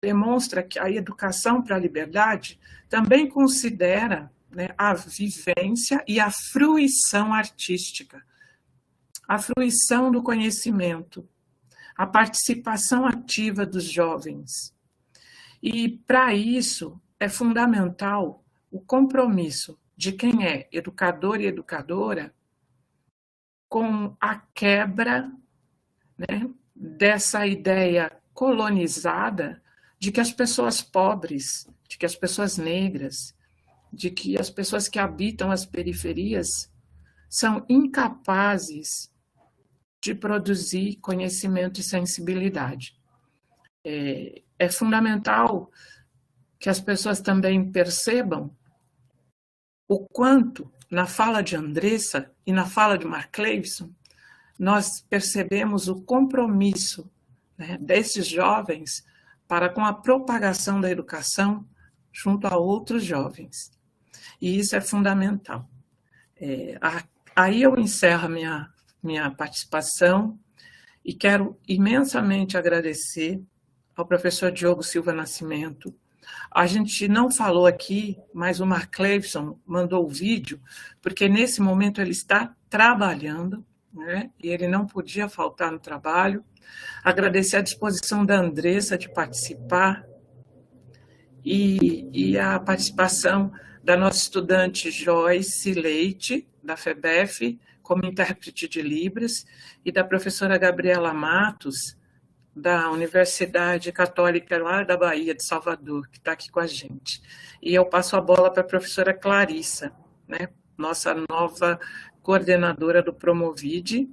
demonstra que a educação para a liberdade também considera, né, a vivência e a fruição artística, a fruição do conhecimento, a participação ativa dos jovens. E, para isso, é fundamental o compromisso de quem é educador e educadora com a quebra, né, dessa ideia colonizada de que as pessoas pobres, de que as pessoas negras, de que as pessoas que habitam as periferias são incapazes de produzir conhecimento e sensibilidade. É fundamental que as pessoas também percebam o quanto, na fala de Andressa e na fala de Mark Levinson, nós percebemos o compromisso, né, desses jovens para com a propagação da educação junto a outros jovens. E isso é fundamental. Aí eu encerro a minha participação e quero imensamente agradecer ao professor Diogo Silva Nascimento. A gente não falou aqui, mas o Mark Levinson mandou o vídeo, porque nesse momento ele está trabalhando, né, e ele não podia faltar no trabalho. Agradecer a disposição da Andressa de participar e a participação da nossa estudante Joyce Leite, da FEBEF, como intérprete de Libras, e da professora Gabriela Matos, da Universidade Católica lá da Bahia, de Salvador, que está aqui com a gente. E eu passo a bola para a professora Clarissa, né, nossa nova coordenadora do Promovide,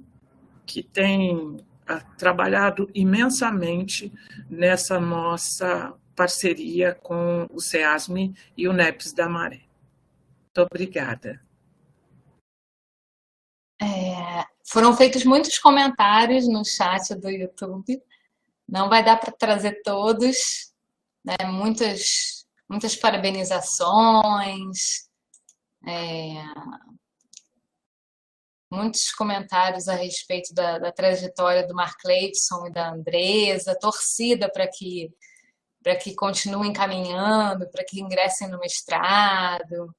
que tem trabalhado imensamente nessa nossa parceria com o SEASME e o NEPS da Maré. Muito obrigada. Foram feitos muitos comentários no chat do YouTube. Não vai dar para trazer todos, né? Muitas parabenizações, muitos comentários a respeito da trajetória do Mark Levinson e da Andresa, torcida para que continuem caminhando, para que ingressem no mestrado.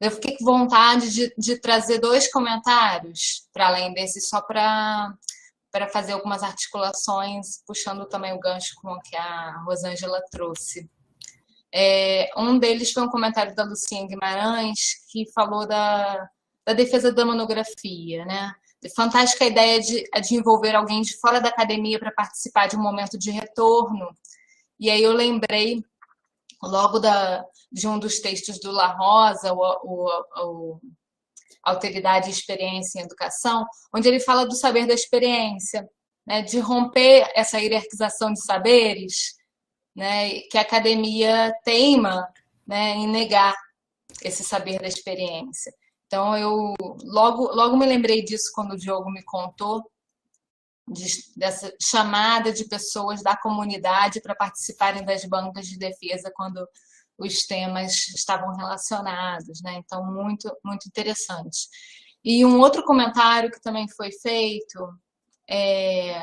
Eu fiquei com vontade de trazer 2 comentários, para além desse, só para fazer algumas articulações, puxando também o gancho com o que a Rosângela trouxe. Um deles foi um comentário da Lucinha Guimarães, que falou da defesa da monografia, né? Fantástica a ideia de envolver alguém de fora da academia para participar de um momento de retorno. E aí eu lembrei logo de um dos textos do La Rosa, o Alteridade e Experiência em Educação, onde ele fala do saber da experiência, né, de romper essa hierarquização de saberes, né, que a academia teima, né, em negar esse saber da experiência. Então, eu logo me lembrei disso quando o Diogo me contou, dessa chamada de pessoas da comunidade para participarem das bancas de defesa quando os temas estavam relacionados, né? Então, muito, muito interessante. E um outro comentário que também foi feito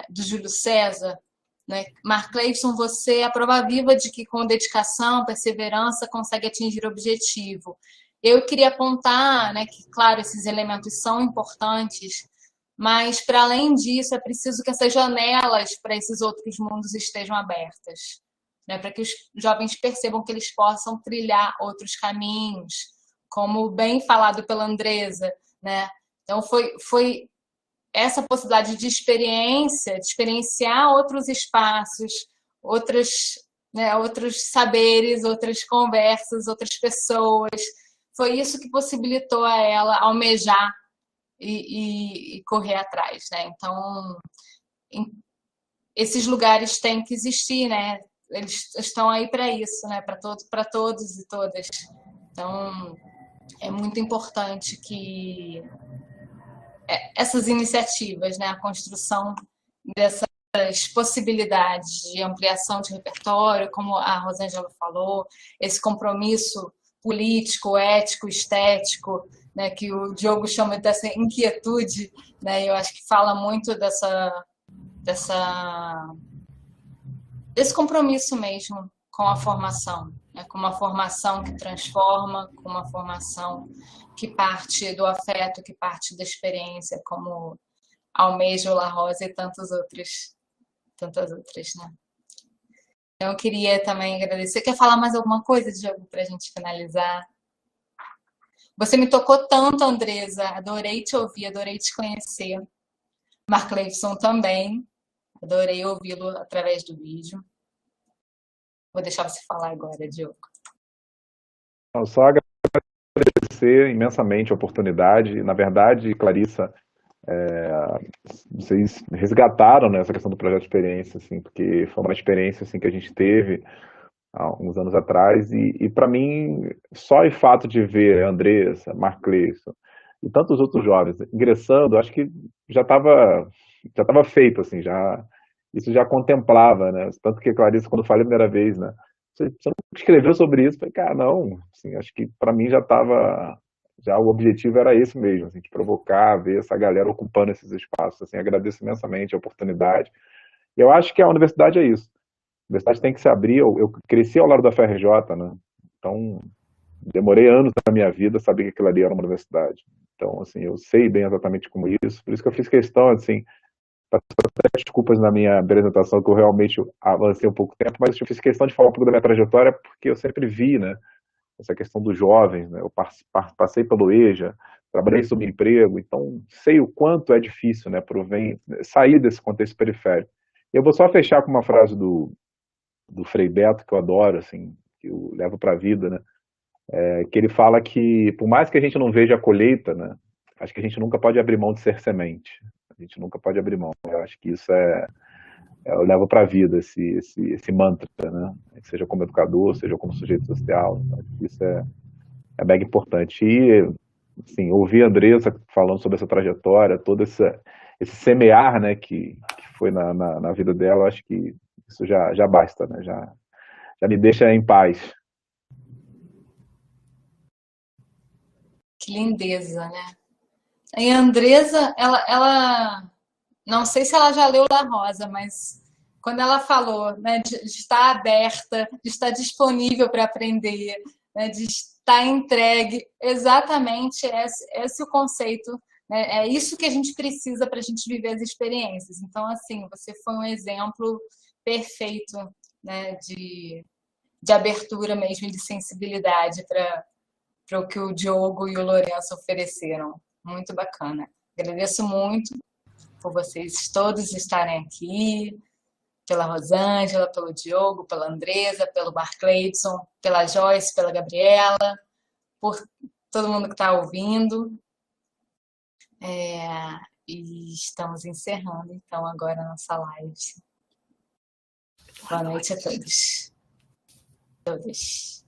do Júlio César, né? Mark Cleveson, você é a prova viva de que com dedicação, perseverança, consegue atingir o objetivo. Eu queria apontar, né, que, claro, esses elementos são importantes, mas, para além disso, é preciso que essas janelas para esses outros mundos estejam abertas, né, para que os jovens percebam que eles possam trilhar outros caminhos, como bem falado pela Andresa, né? Então, foi essa possibilidade de experiência, de experienciar outros espaços, outros saberes, outras conversas, outras pessoas. Foi isso que possibilitou a ela almejar e correr atrás, né? Então, esses lugares têm que existir, né? Eles estão aí para isso, né? Para todos e todas. Então, é muito importante que essas iniciativas, né? A construção dessas possibilidades de ampliação de repertório, como a Rosângela falou, esse compromisso político, ético, estético, né, que o Diogo chama dessa inquietude, né, eu acho que fala muito desse compromisso mesmo com a formação, né, com uma formação que transforma, com uma formação que parte do afeto, que parte da experiência, como Almeida, La Rosa e tantas outras, né? Então, eu queria também agradecer. Quer falar mais alguma coisa, Diogo, para a gente finalizar? Você me tocou tanto, Andresa. Adorei te ouvir, adorei te conhecer. Mark Cleveson também. Adorei ouvi-lo através do vídeo. Vou deixar você falar agora, Diogo. Só agradecer imensamente a oportunidade. Na verdade, Clarissa, vocês resgataram, né, essa questão do projeto de experiência, assim, porque foi uma experiência assim, que a gente teve há uns anos atrás, e para mim, só o fato de ver a Andressa, Mark Cleveson e tantos outros jovens ingressando, acho que já estava feito, assim, isso já contemplava, né? Tanto que a Clarissa, quando falei a primeira vez, né, você não escreveu sobre isso? Eu falei, cara, não, assim, acho que para mim já o objetivo era esse mesmo, assim, de provocar, ver essa galera ocupando esses espaços, assim, agradeço imensamente a oportunidade. Eu acho que a universidade é isso. A universidade tem que se abrir. Eu cresci ao lado da FRJ, né? Então, demorei anos da minha vida a saber que aquilo ali era uma universidade. Então, assim, eu sei bem exatamente como isso. Por isso que eu fiz questão, assim, até desculpas na minha apresentação, que eu realmente avancei um pouco tempo, mas eu fiz questão de falar um pouco da minha trajetória, porque eu sempre vi, né, essa questão dos jovens, né? Eu passei pelo EJA, trabalhei sob emprego, então sei o quanto é difícil, né, sair desse contexto periférico. Eu vou só fechar com uma frase do Frei Beto, que eu adoro, assim, que eu levo para a vida, né, que ele fala que, por mais que a gente não veja a colheita, né, acho que a gente nunca pode abrir mão de ser semente. A gente nunca pode abrir mão. Eu acho que isso eu levo para a vida, esse mantra, né? Seja como educador, seja como sujeito social. Isso é mega importante. E, assim, ouvir a Andressa falando sobre essa trajetória, todo esse semear, né, que foi na vida dela, acho que isso já basta, né? Já me deixa em paz. Que lindeza, né? E a Andresa, ela não sei se ela já leu La Rosa, mas quando ela falou, né, de estar aberta, de estar disponível para aprender, né, de estar entregue, exatamente esse o conceito, né, é isso que a gente precisa para a gente viver as experiências. Então, assim, você foi um exemplo perfeito, né, de abertura mesmo, de sensibilidade para o que o Diogo e o Lourenço ofereceram. Muito bacana. Agradeço muito por vocês todos estarem aqui, pela Rosângela, pelo Diogo, pela Andresa, pelo Mark Cleveson, pela Joyce, pela Gabriela, por todo mundo que está ouvindo. E estamos encerrando, então, agora a nossa live. Boa noite a todos. Todas.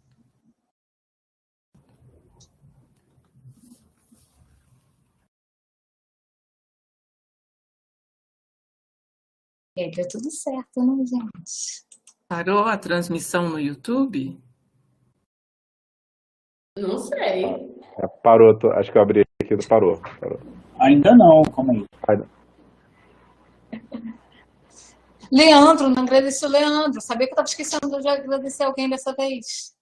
E aí, deu tudo certo, né, gente? Parou a transmissão no YouTube? Não sei. Parou, acho que eu abri aqui, parou. Ainda não, calma aí. Leandro, não agradeceu o Leandro. Sabia que eu estava esquecendo de agradecer alguém dessa vez.